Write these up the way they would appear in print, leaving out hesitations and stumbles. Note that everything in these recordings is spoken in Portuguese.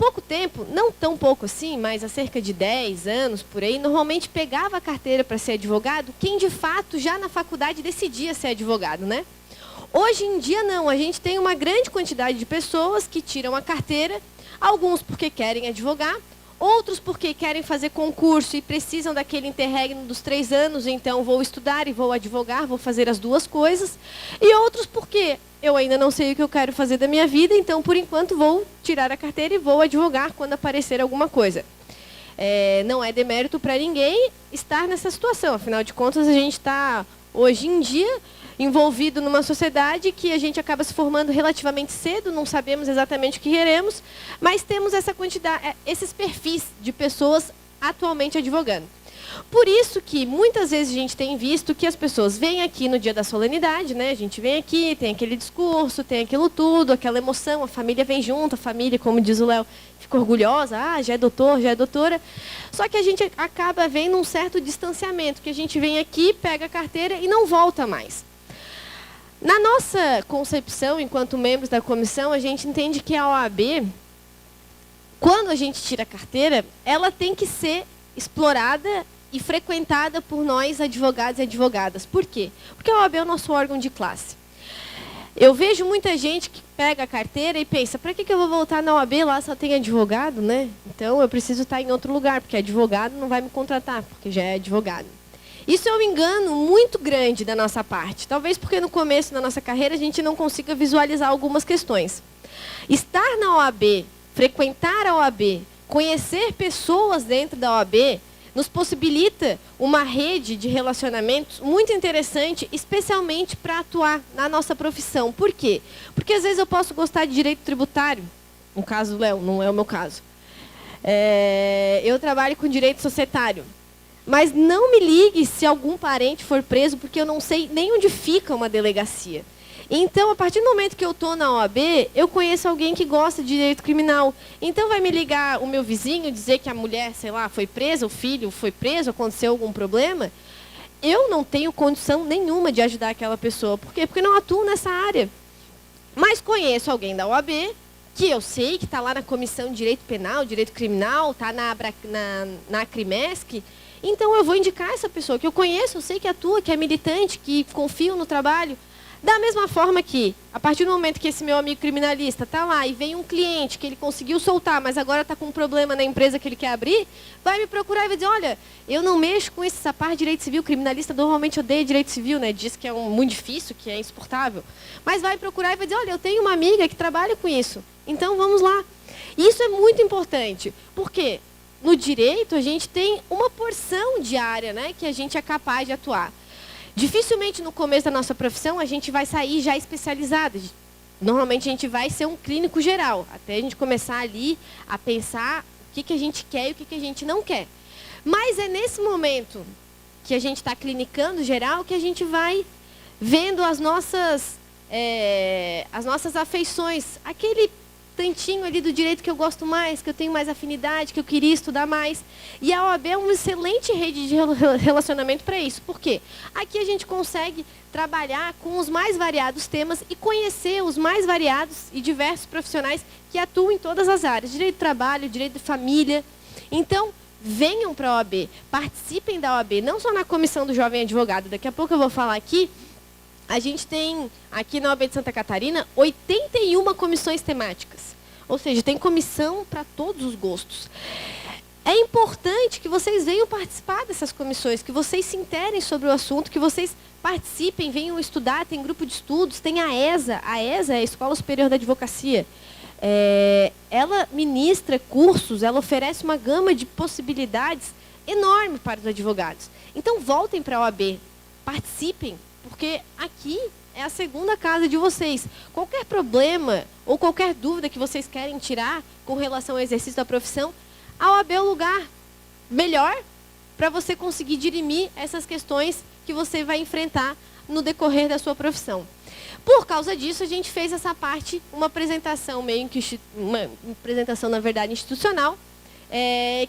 pouco tempo, não tão pouco assim, mas há cerca de 10 anos, por aí, normalmente pegava a carteira para ser advogado quem, de fato, já na faculdade decidia ser advogado, né? Hoje em dia, não. A gente tem uma grande quantidade de pessoas que tiram a carteira, alguns porque querem advogar, outros porque querem fazer concurso e precisam daquele interregno dos 3 anos, então vou estudar e vou advogar, vou fazer as duas coisas. E outros porque eu ainda não sei o que eu quero fazer da minha vida, então, por enquanto, vou tirar a carteira e vou advogar quando aparecer alguma coisa. Não é demérito para ninguém estar nessa situação. Afinal de contas, a gente está, hoje em dia, envolvido numa sociedade que a gente acaba se formando relativamente cedo, não sabemos exatamente o que queremos, mas temos essa quantidade, esses perfis de pessoas atualmente advogando. Por isso que muitas vezes a gente tem visto que as pessoas vêm aqui no dia da solenidade, né? A gente vem aqui, tem aquele discurso, tem aquilo tudo, aquela emoção, a família vem junto, a família, como diz o Léo, fica orgulhosa, já é doutor, já é doutora. Só que a gente acaba vendo um certo distanciamento, que a gente vem aqui, pega a carteira e não volta mais. Na nossa concepção, enquanto membros da comissão, a gente entende que a OAB, quando a gente tira a carteira, ela tem que ser explorada e frequentada por nós, advogados e advogadas. Por quê? Porque a OAB é o nosso órgão de classe. Eu vejo muita gente que pega a carteira e pensa, para que eu vou voltar na OAB, lá só tem advogado, né? Então eu preciso estar em outro lugar, porque advogado não vai me contratar, porque já é advogado. Isso é um engano muito grande da nossa parte. Talvez porque no começo da nossa carreira a gente não consiga visualizar algumas questões. Estar na OAB, frequentar a OAB, conhecer pessoas dentro da OAB, nos possibilita uma rede de relacionamentos muito interessante, especialmente para atuar na nossa profissão. Por quê? Porque às vezes eu posso gostar de direito tributário, no caso do Léo, não é o meu caso. Eu trabalho com direito societário. Mas não me ligue se algum parente for preso, porque eu não sei nem onde fica uma delegacia. Então, a partir do momento que eu estou na OAB, eu conheço alguém que gosta de direito criminal. Então, vai me ligar o meu vizinho, dizer que a mulher, sei lá, foi presa, o filho foi preso, aconteceu algum problema. Eu não tenho condição nenhuma de ajudar aquela pessoa. Por quê? Porque não atuo nessa área. Mas conheço alguém da OAB, que eu sei que está lá na Comissão de Direito Penal, Direito Criminal, está na Acrimesc. Então, eu vou indicar essa pessoa que eu conheço, eu sei que atua, que é militante, que confio no trabalho. Da mesma forma que, a partir do momento que esse meu amigo criminalista está lá e vem um cliente que ele conseguiu soltar, mas agora está com um problema na empresa que ele quer abrir, vai me procurar e vai dizer, olha, eu não mexo com essa parte de direito civil, criminalista normalmente odeia direito civil, né? Diz que é muito difícil, que é insuportável. Mas vai procurar e vai dizer, olha, eu tenho uma amiga que trabalha com isso, então vamos lá. E isso é muito importante, porque no direito a gente tem uma porção de área, né, que a gente é capaz de atuar. Dificilmente no começo da nossa profissão a gente vai sair já especializado. Normalmente a gente vai ser um clínico geral, até a gente começar ali a pensar o que a gente quer e o que a gente não quer. Mas é nesse momento que a gente está clinicando geral que a gente vai vendo as nossas afeições, aquele tantinho ali do direito que eu gosto mais, que eu tenho mais afinidade, que eu queria estudar mais. E a OAB é uma excelente rede de relacionamento para isso. Por quê? Aqui a gente consegue trabalhar com os mais variados temas e conhecer os mais variados e diversos profissionais que atuam em todas as áreas. Direito do trabalho, direito de família. Então, venham para a OAB, participem da OAB, não só na comissão do Jovem Advogado. Daqui a pouco eu vou falar aqui. A gente tem, aqui na OAB de Santa Catarina, 81 comissões temáticas. Ou seja, tem comissão para todos os gostos. É importante que vocês venham participar dessas comissões, que vocês se interem sobre o assunto, que vocês participem, venham estudar, tem grupo de estudos, tem a ESA. A ESA é a Escola Superior da Advocacia. Ela ministra cursos, ela oferece uma gama de possibilidades enorme para os advogados. Então, voltem para a OAB, participem, porque aqui é a segunda casa de vocês. Qualquer problema ou qualquer dúvida que vocês querem tirar com relação ao exercício da profissão, a OAB é o lugar melhor para você conseguir dirimir essas questões que você vai enfrentar no decorrer da sua profissão. Por causa disso, a gente fez essa parte, uma apresentação uma apresentação, na verdade, institucional,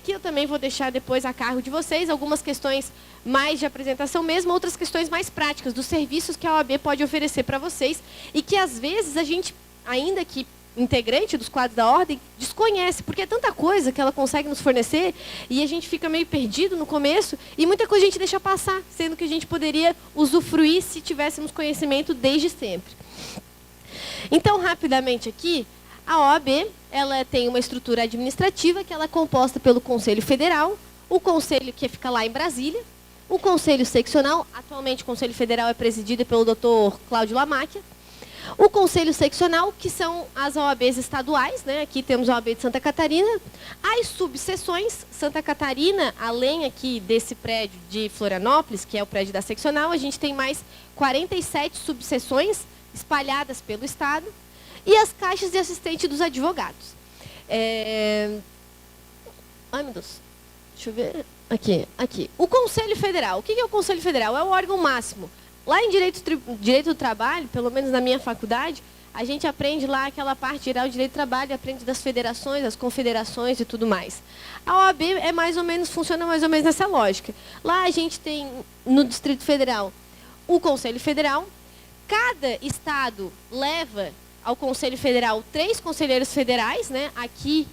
que eu também vou deixar depois a cargo de vocês, algumas questões mais de apresentação mesmo, outras questões mais práticas, dos serviços que a OAB pode oferecer para vocês, e que às vezes a gente, ainda que integrante dos quadros da ordem desconhece, porque é tanta coisa que ela consegue nos fornecer e a gente fica meio perdido no começo e muita coisa a gente deixa passar, sendo que a gente poderia usufruir se tivéssemos conhecimento desde sempre. Então, rapidamente aqui, a OAB ela tem uma estrutura administrativa que ela é composta pelo Conselho Federal, o Conselho que fica lá em Brasília, o Conselho Seccional, atualmente o Conselho Federal é presidido pelo Dr. Cláudio Lamáquia, o Conselho Seccional, que são as OABs estaduais, né? Aqui temos a OAB de Santa Catarina, as subseções, Santa Catarina, além aqui desse prédio de Florianópolis, que é o prédio da seccional, a gente tem mais 47 subseções espalhadas pelo estado, e as caixas de assistente dos advogados. Ai, meu Deus. Deixa eu ver. Aqui. O Conselho Federal. O que é o Conselho Federal? É o órgão máximo. Lá em Direito do Trabalho, pelo menos na minha faculdade, a gente aprende lá aquela parte geral de Direito do Trabalho, aprende das federações, das confederações e tudo mais. A OAB funciona mais ou menos nessa lógica. Lá a gente tem, no Distrito Federal, o Conselho Federal. Cada estado leva ao Conselho Federal 3 conselheiros federais, né? Aqui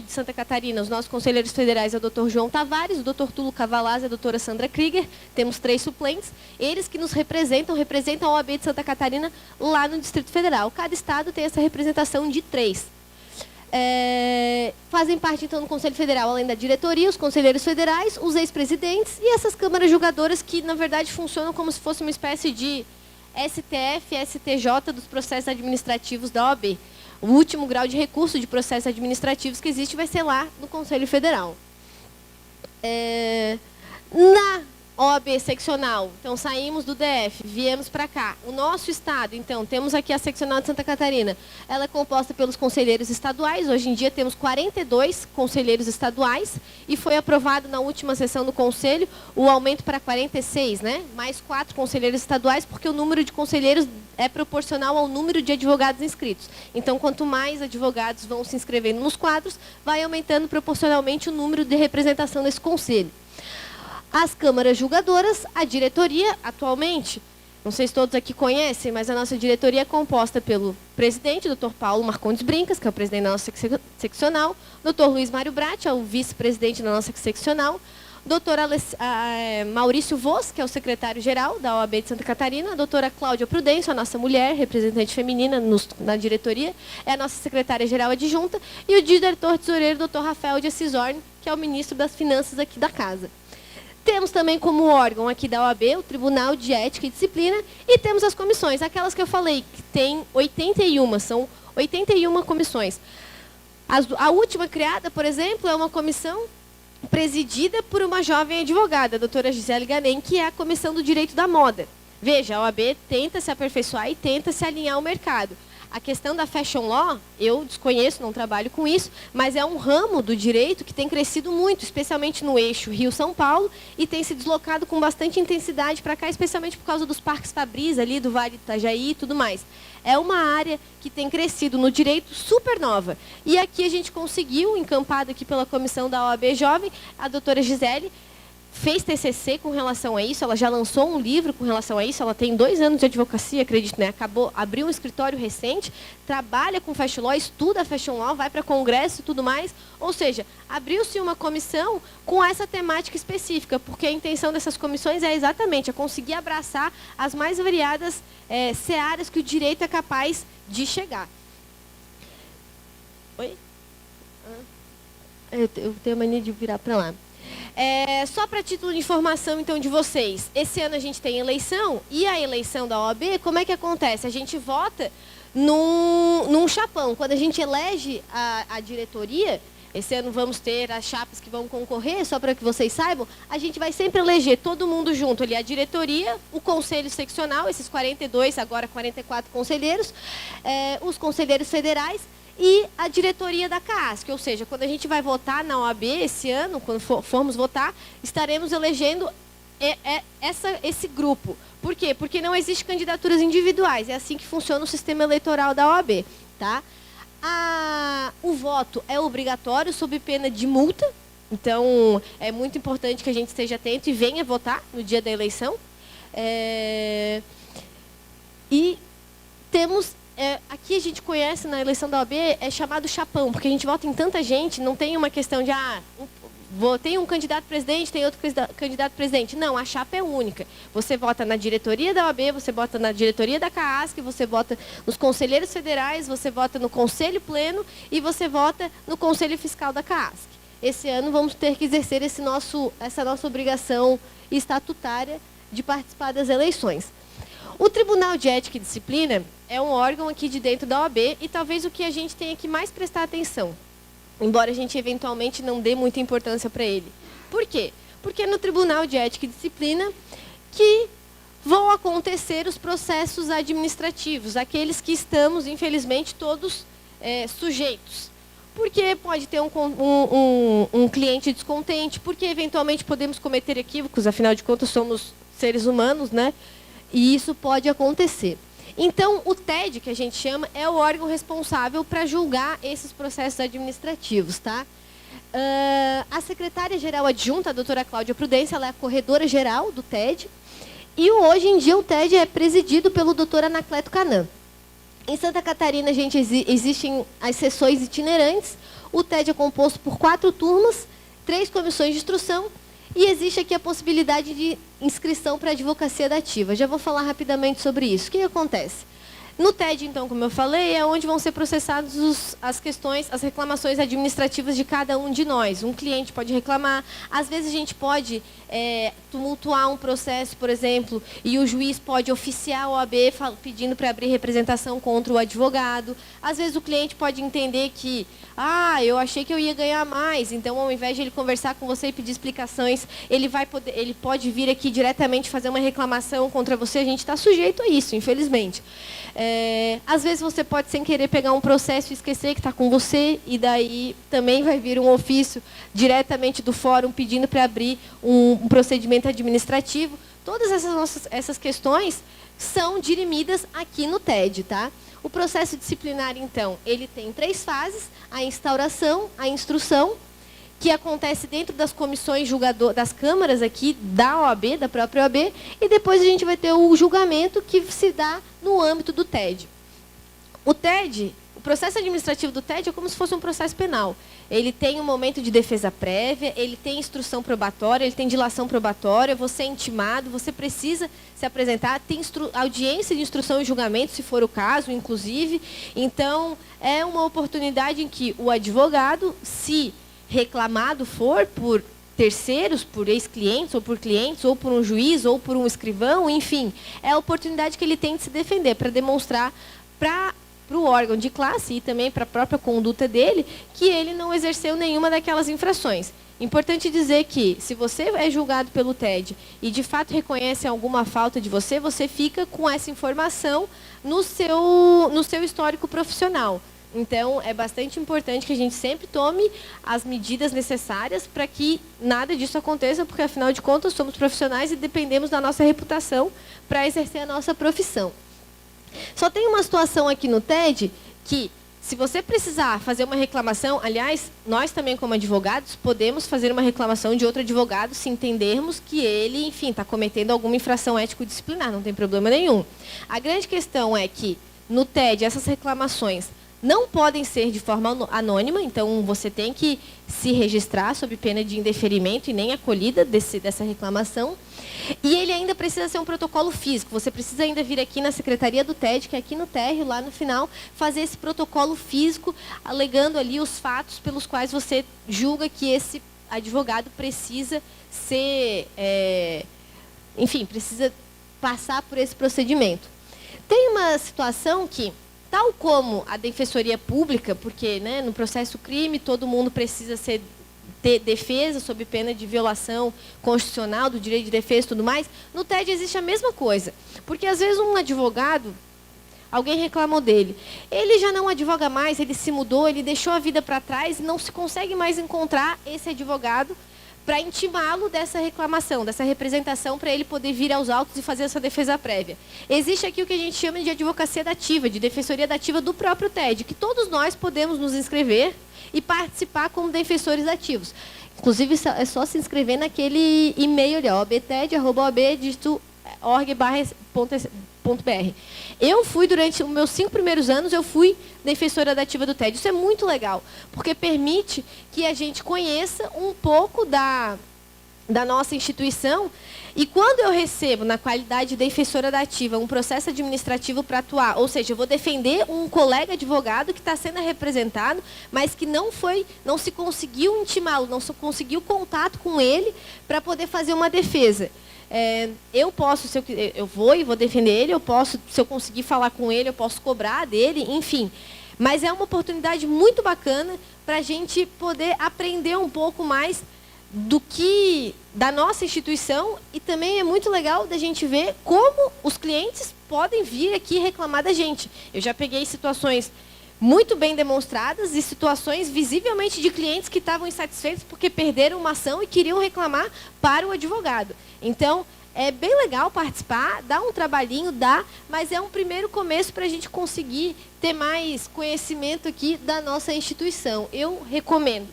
de Santa Catarina, os nossos conselheiros federais é o Dr. João Tavares, o Dr. Tulo Cavalaz e a doutora Sandra Krieger. Temos 3 suplentes. Eles que nos representam a OAB de Santa Catarina lá no Distrito Federal. Cada estado tem essa representação de 3. Fazem parte, então, do Conselho Federal, além da diretoria, os conselheiros federais, os ex-presidentes e essas câmaras julgadoras que, na verdade, funcionam como se fosse uma espécie de STF, STJ dos processos administrativos da OAB. O último grau de recurso de processos administrativos que existe vai ser lá no Conselho Federal. Na OAB seccional, então saímos do DF, viemos para cá. O nosso estado, então, temos aqui a seccional de Santa Catarina. Ela é composta pelos conselheiros estaduais. Hoje em dia temos 42 conselheiros estaduais e foi aprovado na última sessão do conselho o aumento para 46, né? Mais 4 conselheiros estaduais, porque o número de conselheiros é proporcional ao número de advogados inscritos. Então, quanto mais advogados vão se inscrevendo nos quadros, vai aumentando proporcionalmente o número de representação desse conselho. As câmaras julgadoras, a diretoria, atualmente, não sei se todos aqui conhecem, mas a nossa diretoria é composta pelo presidente, Dr. Paulo Marcondes Brincas, que é o presidente da nossa seccional, Dr. Luiz Mário Bratti, é o vice-presidente da nossa seccional, Dr. Maurício Voss, que é o secretário-geral da OAB de Santa Catarina, a doutora Cláudia Prudêncio, a nossa mulher, representante feminina na diretoria, é a nossa secretária-geral adjunta, e o diretor-tesoureiro, Dr. Rafael de Assis Orne, que é o ministro das Finanças aqui da casa. Temos também como órgão aqui da OAB o Tribunal de Ética e Disciplina e temos as comissões, aquelas que eu falei, que tem 81, são 81 comissões. A última criada, por exemplo, é uma comissão presidida por uma jovem advogada, a doutora Gisele Ganem, que é a Comissão do Direito da Moda. Veja, a OAB tenta se aperfeiçoar e tenta se alinhar ao mercado. A questão da fashion law, eu desconheço, não trabalho com isso, mas é um ramo do direito que tem crescido muito, especialmente no eixo Rio-São Paulo, e tem se deslocado com bastante intensidade para cá, especialmente por causa dos parques Fabris ali, do Vale do Itajaí e tudo mais. É uma área que tem crescido no direito super nova. E aqui a gente conseguiu, encampado aqui pela comissão da OAB Jovem, a doutora Gisele fez TCC com relação a isso, ela já lançou um livro com relação a isso, ela tem 2 anos de advocacia, acredito, né? Abriu um escritório recente, trabalha com fashion law, estuda fashion law, vai para congresso e tudo mais. Ou seja, abriu-se uma comissão com essa temática específica, porque a intenção dessas comissões é exatamente conseguir abraçar as mais variadas searas que o direito é capaz de chegar. Oi? Eu tenho a mania de virar para lá. Só para título de informação, então, de vocês, esse ano a gente tem eleição, e a eleição da OAB, como é que acontece? A gente vota num chapão. Quando a gente elege a diretoria, esse ano vamos ter as chapas que vão concorrer, só para que vocês saibam, a gente vai sempre eleger todo mundo junto ali, a diretoria, o conselho seccional, esses 42, agora 44 conselheiros, os conselheiros federais, e a diretoria da CAASC, ou seja, quando a gente vai votar na OAB esse ano, quando formos votar, estaremos elegendo esse grupo. Por quê? Porque não existe candidaturas individuais, é assim que funciona o sistema eleitoral da OAB. Tá? O voto é obrigatório, sob pena de multa, então é muito importante que a gente esteja atento e venha votar no dia da eleição. E temos aqui a gente conhece na eleição da OAB, é chamado chapão, porque a gente vota em tanta gente, não tem uma questão de, tem um candidato presidente, tem outro candidato presidente. Não, a chapa é única. Você vota na diretoria da OAB, você vota na diretoria da CAASC, você vota nos conselheiros federais, você vota no conselho pleno e você vota no conselho fiscal da CAASC. Esse ano vamos ter que exercer essa nossa obrigação estatutária de participar das eleições. O Tribunal de Ética e Disciplina é um órgão aqui de dentro da OAB e talvez o que a gente tenha que mais prestar atenção, embora a gente eventualmente não dê muita importância para ele. Por quê? Porque é no Tribunal de Ética e Disciplina que vão acontecer os processos administrativos, aqueles que estamos, infelizmente, todos sujeitos. Porque pode ter um cliente descontente, porque eventualmente podemos cometer equívocos, afinal de contas somos seres humanos, né? E isso pode acontecer. Então, o TED, que a gente chama, é o órgão responsável para julgar esses processos administrativos, tá? A secretária-geral adjunta, a doutora Cláudia Prudência, ela é a corredora-geral do TED. E hoje em dia o TED é presidido pelo doutor Anacleto Canã. Em Santa Catarina, gente, existem as sessões itinerantes. O TED é composto por 4 turmas, 3 comissões de instrução. E existe aqui a possibilidade de inscrição para a advocacia dativa. Já vou falar rapidamente sobre isso. O que acontece? No TED, então, como eu falei, é onde vão ser processadas as reclamações administrativas de cada um de nós. Um cliente pode reclamar, às vezes a gente pode tumultuar um processo, por exemplo, e o juiz pode oficiar a OAB pedindo para abrir representação contra o advogado. Às vezes o cliente pode entender que, eu achei que eu ia ganhar mais, então ao invés de ele conversar com você e pedir explicações, ele pode vir aqui diretamente fazer uma reclamação contra você. A gente está sujeito a isso, infelizmente. Às vezes você pode, sem querer, pegar um processo e esquecer que está com você, e daí também vai vir um ofício diretamente do fórum pedindo para abrir um procedimento administrativo. Todas essas questões são dirimidas aqui no TED, tá? O processo disciplinar, então, ele tem 3 fases: a instauração, a instrução, que acontece dentro das comissões das câmaras aqui da OAB, da própria OAB, e depois a gente vai ter o julgamento, que se dá no âmbito do TED. O processo administrativo do TED é como se fosse um processo penal. Ele tem um momento de defesa prévia, ele tem instrução probatória, ele tem dilação probatória, você é intimado, você precisa se apresentar, tem audiência de instrução e julgamento, se for o caso, inclusive. Então, é uma oportunidade em que o advogado, se reclamado for por terceiros, por ex-clientes, ou por clientes, ou por um juiz, ou por um escrivão, enfim, é a oportunidade que ele tem de se defender, para demonstrar para o órgão de classe e também para a própria conduta dele, que ele não exerceu nenhuma daquelas infrações. Importante dizer que, se você é julgado pelo TED e de fato reconhece alguma falta de você, você fica com essa informação no seu histórico profissional. Então, é bastante importante que a gente sempre tome as medidas necessárias para que nada disso aconteça, porque, afinal de contas, somos profissionais e dependemos da nossa reputação para exercer a nossa profissão. Só tem uma situação aqui no TED que, se você precisar fazer uma reclamação, aliás, nós também, como advogados, podemos fazer uma reclamação de outro advogado se entendermos que ele, enfim, está cometendo alguma infração ético-disciplinar, não tem problema nenhum. A grande questão é que, no TED, essas reclamações não podem ser de forma anônima, então você tem que se registrar sob pena de indeferimento e nem acolhida dessa reclamação. E ele ainda precisa ser um protocolo físico. Você precisa ainda vir aqui na secretaria do TED, que é aqui no térreo, lá no final, fazer esse protocolo físico, alegando ali os fatos pelos quais você julga que esse advogado precisa ser, enfim, precisa passar por esse procedimento. Tem uma situação que, tal como a defensoria pública, porque, né, no processo crime todo mundo precisa ter defesa sob pena de violação constitucional do direito de defesa e tudo mais, no TED existe a mesma coisa. Porque, às vezes, um advogado, alguém reclamou dele, ele já não advoga mais, ele se mudou, ele deixou a vida para trás e não se consegue mais encontrar esse advogado para intimá-lo dessa reclamação, dessa representação, para ele poder vir aos autos e fazer essa defesa prévia. Existe aqui o que a gente chama de advocacia dativa, de defensoria dativa do próprio TED, que todos nós podemos nos inscrever e participar como defensores ativos. Inclusive, é só se inscrever naquele e-mail ali, obted@ob, dígito Eu fui, durante os meus 5 primeiros anos, eu fui defensora dativa do TED. Isso é muito legal, porque permite que a gente conheça um pouco da nossa instituição. E quando eu recebo, na qualidade de defensora dativa, um processo administrativo para atuar, ou seja, eu vou defender um colega advogado que está sendo representado, mas que não se conseguiu intimá-lo, não se conseguiu contato com ele para poder fazer uma defesa. Eu posso, eu vou e vou defender ele, eu posso, se eu conseguir falar com ele, eu posso cobrar dele, enfim. Mas é uma oportunidade muito bacana para a gente poder aprender um pouco mais da nossa instituição, e também é muito legal da gente ver como os clientes podem vir aqui reclamar da gente. Eu já peguei situações muito bem demonstradas e situações visivelmente de clientes que estavam insatisfeitos porque perderam uma ação e queriam reclamar para o advogado. Então, é bem legal participar, dá um trabalhinho, mas é um primeiro começo para a gente conseguir ter mais conhecimento aqui da nossa instituição. Eu recomendo.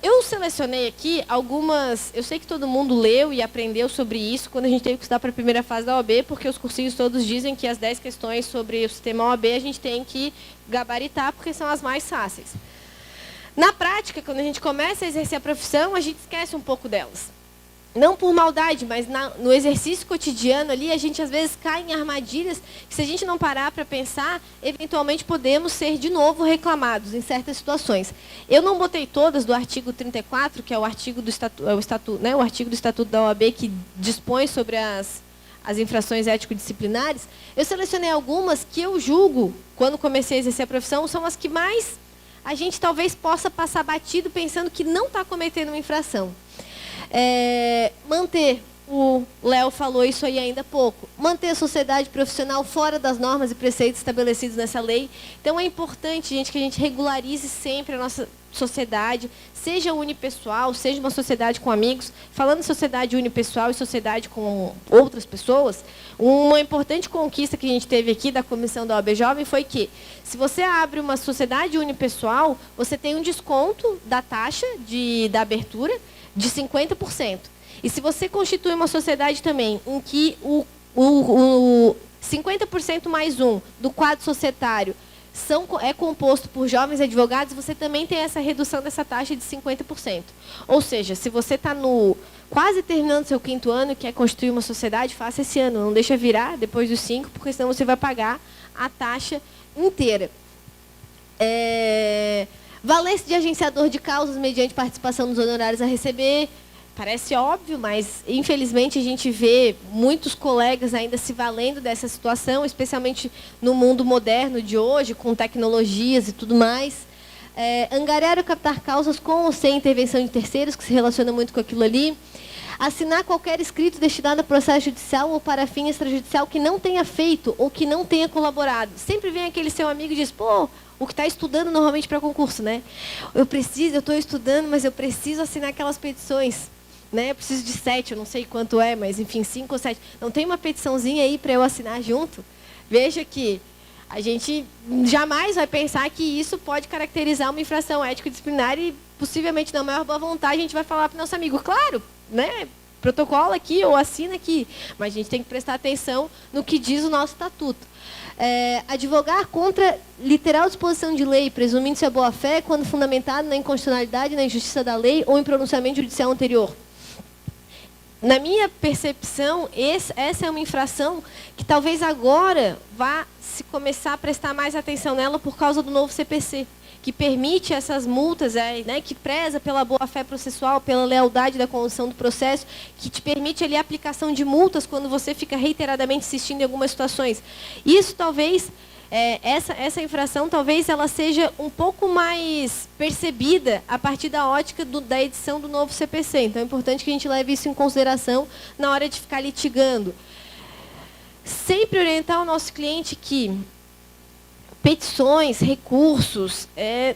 Eu selecionei aqui algumas... Eu sei que todo mundo leu e aprendeu sobre isso quando a gente teve que estudar para a primeira fase da OAB, porque os cursinhos todos dizem que as 10 questões sobre o sistema OAB a gente tem que gabaritar, porque são as mais fáceis. Na prática, quando a gente começa a exercer a profissão, a gente esquece um pouco delas. Não por maldade, mas no exercício cotidiano ali, a gente às vezes cai em armadilhas que, se a gente não parar para pensar, eventualmente podemos ser de novo reclamados em certas situações. Eu não botei todas do artigo 34, que é o artigo do Estatuto da OAB, que dispõe sobre as infrações ético-disciplinares. Eu selecionei algumas que eu julgo, quando comecei a exercer a profissão, são as que mais a gente talvez possa passar batido pensando que não está cometendo uma infração. Manter, o Léo falou isso aí ainda há pouco, manter a sociedade profissional fora das normas e preceitos estabelecidos nessa lei. Então, é importante, gente, que a gente regularize sempre a nossa sociedade, seja unipessoal, seja uma sociedade com amigos. Falando em sociedade unipessoal e sociedade com outras pessoas, uma importante conquista que a gente teve aqui da comissão da OAB Jovem foi que, se você abre uma sociedade unipessoal, você tem um desconto da taxa da abertura de 50%. E se você constitui uma sociedade também em que o 50% mais um do quadro societário é composto por jovens advogados, você também tem essa redução dessa taxa de 50%. Ou seja, se você está quase terminando seu 5º ano e quer constituir uma sociedade, faça esse ano. Não deixa virar depois dos 5, porque senão você vai pagar a taxa inteira. Valer-se de agenciador de causas mediante participação nos honorários a receber. Parece óbvio, mas, infelizmente, a gente vê muitos colegas ainda se valendo dessa situação, especialmente no mundo moderno de hoje, com tecnologias e tudo mais. Angariar ou captar causas com ou sem intervenção de terceiros, que se relaciona muito com aquilo ali. Assinar qualquer escrito destinado a processo judicial ou para fim extrajudicial que não tenha feito ou que não tenha colaborado. Sempre vem aquele seu amigo e diz, pô, o que está estudando normalmente para concurso, né? Eu estou estudando, mas eu preciso assinar aquelas petições, né? Eu preciso de 7, eu não sei quanto é, mas enfim, 5 ou 7. Não tem uma petiçãozinha aí para eu assinar junto? Veja que a gente jamais vai pensar que isso pode caracterizar uma infração ético-disciplinar e, possivelmente, na maior boa vontade, a gente vai falar para o nosso amigo, claro, né? Protocola aqui ou assina aqui. Mas a gente tem que prestar atenção no que diz o nosso estatuto. Advogar contra literal disposição de lei, presumindo-se a boa-fé, quando fundamentado na inconstitucionalidade, na injustiça da lei ou em pronunciamento judicial anterior. Na minha percepção, essa é uma infração que talvez agora vá se começar a prestar mais atenção nela por causa do novo CPC, que permite essas multas, né, que preza pela boa-fé processual, pela lealdade da condução do processo, que te permite ali a aplicação de multas quando você fica reiteradamente insistindo em algumas situações. Isso talvez, essa infração, talvez ela seja um pouco mais percebida a partir da ótica da edição do novo CPC. Então, é importante que a gente leve isso em consideração na hora de ficar litigando. Sempre orientar o nosso cliente que petições, recursos,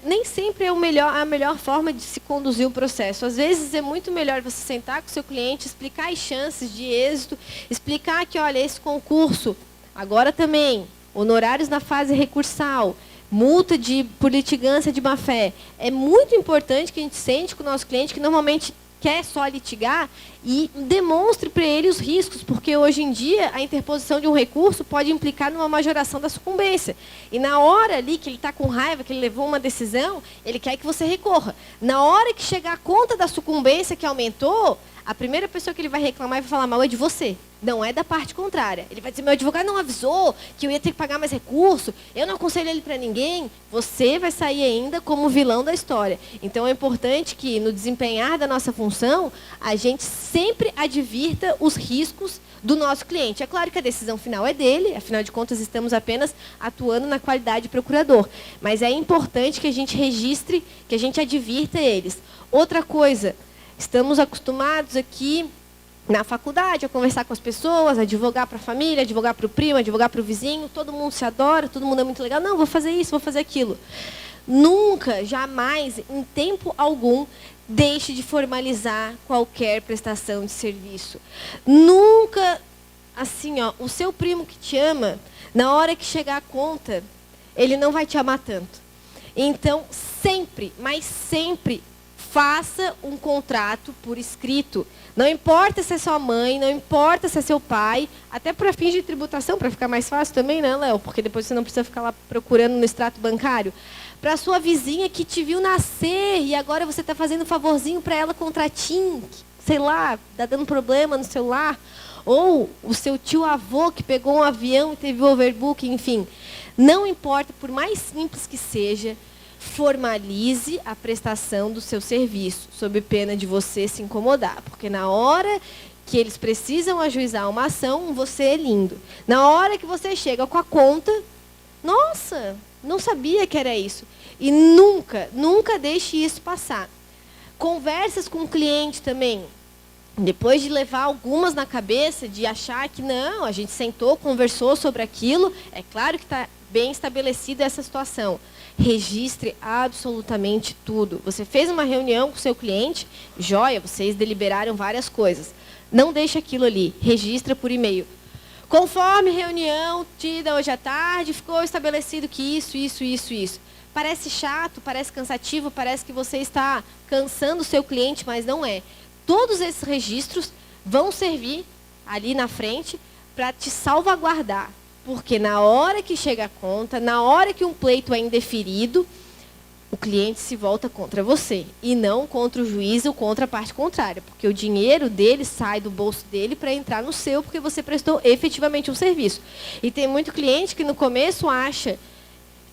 nem sempre é a melhor forma de se conduzir o processo. Às vezes é muito melhor você sentar com o seu cliente, explicar as chances de êxito, explicar que, olha, esse concurso, agora também, honorários na fase recursal, multa por litigância de má-fé. É muito importante que a gente sente com o nosso cliente, que normalmente quer só litigar, e demonstre para ele os riscos, porque hoje em dia a interposição de um recurso pode implicar numa majoração da sucumbência. E na hora ali que ele está com raiva, que ele levou uma decisão, ele quer que você recorra. Na hora que chegar a conta da sucumbência que aumentou, a primeira pessoa que ele vai reclamar e vai falar mal é de você. Não é da parte contrária. Ele vai dizer, meu advogado não avisou que eu ia ter que pagar mais recurso, eu não aconselho ele para ninguém. Você vai sair ainda como vilão da história. Então é importante que no desempenhar da nossa função, a gente sempre advirta os riscos do nosso cliente. É claro que a decisão final é dele, afinal de contas estamos apenas atuando na qualidade de procurador. Mas é importante que a gente registre, que a gente advirta eles. Outra coisa, estamos acostumados aqui na faculdade a conversar com as pessoas, advogar para a família, advogar para o primo, advogar para o vizinho, todo mundo se adora, todo mundo é muito legal. Não, vou fazer isso, vou fazer aquilo. Nunca, jamais, em tempo algum, deixe de formalizar qualquer prestação de serviço. Nunca, assim, ó, o seu primo que te ama, na hora que chegar a conta, ele não vai te amar tanto. Então, sempre, mas sempre, faça um contrato por escrito. Não importa se é sua mãe, não importa se é seu pai, até para fins de tributação, para ficar mais fácil também, né, Léo? Porque depois você não precisa ficar lá procurando no extrato bancário. Para a sua vizinha que te viu nascer e agora você está fazendo um favorzinho para ela com tratim, sei lá, está dando problema no celular. Ou o seu tio-avô que pegou um avião e teve overbooking, enfim. Não importa, por mais simples que seja, formalize a prestação do seu serviço, sob pena de você se incomodar. Porque na hora que eles precisam ajuizar uma ação, você é lindo. Na hora que você chega com a conta, nossa, não sabia que era isso. E nunca, nunca deixe isso passar. Conversas com o cliente também. Depois de levar algumas na cabeça, de achar que não, a gente sentou, conversou sobre aquilo, é claro que está bem estabelecida essa situação. Registre absolutamente tudo. Você fez uma reunião com o seu cliente, joia, vocês deliberaram várias coisas. Não deixe aquilo ali, registra por e-mail. Conforme reunião tida hoje à tarde, ficou estabelecido que isso. Parece chato, parece cansativo, parece que você está cansando o seu cliente, mas não é. Todos esses registros vão servir ali na frente para te salvaguardar. Porque na hora que chega a conta, na hora que um pleito é indeferido, o cliente se volta contra você. E não contra o juiz ou contra a parte contrária. Porque o dinheiro dele sai do bolso dele para entrar no seu, porque você prestou efetivamente um serviço. E tem muito cliente que no começo acha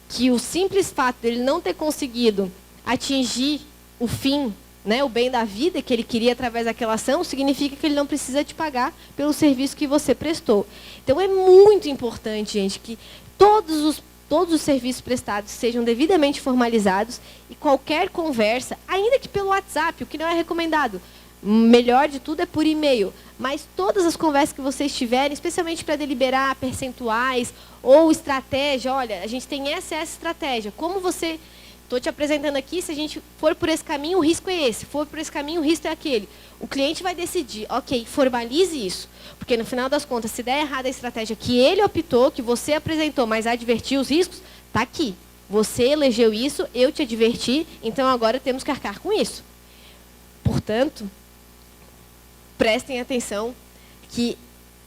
que o simples fato dele não ter conseguido atingir o fim, né, o bem da vida que ele queria através daquela ação, significa que ele não precisa te pagar pelo serviço que você prestou. Então, é muito importante, gente, que todos os serviços prestados sejam devidamente formalizados e qualquer conversa, ainda que pelo WhatsApp, o que não é recomendado, melhor de tudo é por e-mail, mas todas as conversas que vocês tiverem, especialmente para deliberar percentuais ou estratégia, olha, a gente tem essa estratégia, como você... Estou te apresentando aqui, se a gente for por esse caminho, o risco é esse. For por esse caminho, o risco é aquele. O cliente vai decidir, ok, formalize isso. Porque no final das contas, se der errado a estratégia que ele optou, que você apresentou, mas advertiu os riscos, está aqui. Você elegeu isso, eu te adverti, então agora temos que arcar com isso. Portanto, prestem atenção que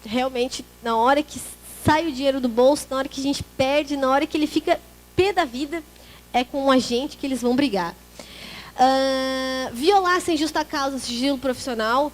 realmente, na hora que sai o dinheiro do bolso, na hora que a gente perde, na hora que ele fica pé da vida, é com a gente que eles vão brigar. Violar sem justa causa o sigilo profissional.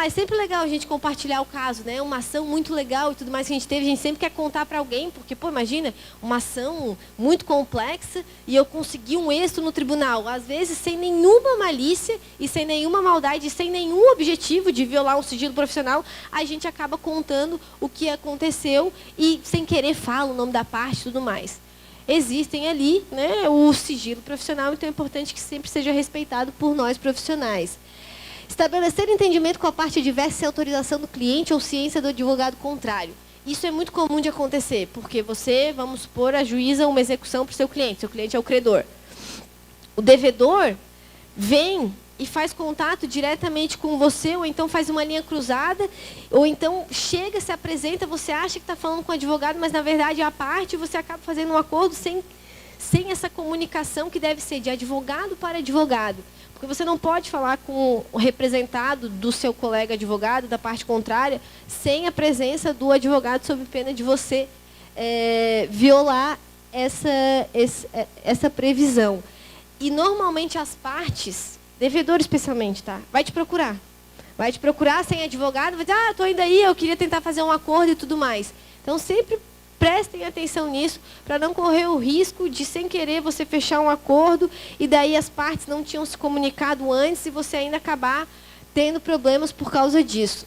É sempre legal a gente compartilhar o caso, né? Uma ação muito legal e tudo mais que a gente teve, a gente sempre quer contar para alguém, porque, pô, imagina, uma ação muito complexa e eu consegui um êxito no tribunal, às vezes sem nenhuma malícia e sem nenhuma maldade, sem nenhum objetivo de violar um sigilo profissional, a gente acaba contando o que aconteceu e, sem querer, fala o nome da parte e tudo mais. Existem ali, né, o sigilo profissional, então é importante que sempre seja respeitado por nós profissionais. Estabelecer entendimento com a parte adversa sem autorização do cliente ou ciência do advogado contrário. Isso é muito comum de acontecer, porque você, vamos supor, ajuiza uma execução para o seu cliente é o credor. O devedor vem e faz contato diretamente com você, ou então faz uma linha cruzada, ou então chega, se apresenta, você acha que está falando com o advogado, mas na verdade é a parte, e você acaba fazendo um acordo sem essa comunicação que deve ser de advogado para advogado. Porque você não pode falar com o representado do seu colega advogado, da parte contrária, sem a presença do advogado, sob pena de você violar essa previsão. E, normalmente, as partes, devedor especialmente, tá? Vai te procurar. Vai te procurar sem advogado, vai dizer, estou indo aí, eu queria tentar fazer um acordo e tudo mais. Então, sempre prestem atenção nisso, para não correr o risco de, sem querer, você fechar um acordo e daí as partes não tinham se comunicado antes e você ainda acabar tendo problemas por causa disso.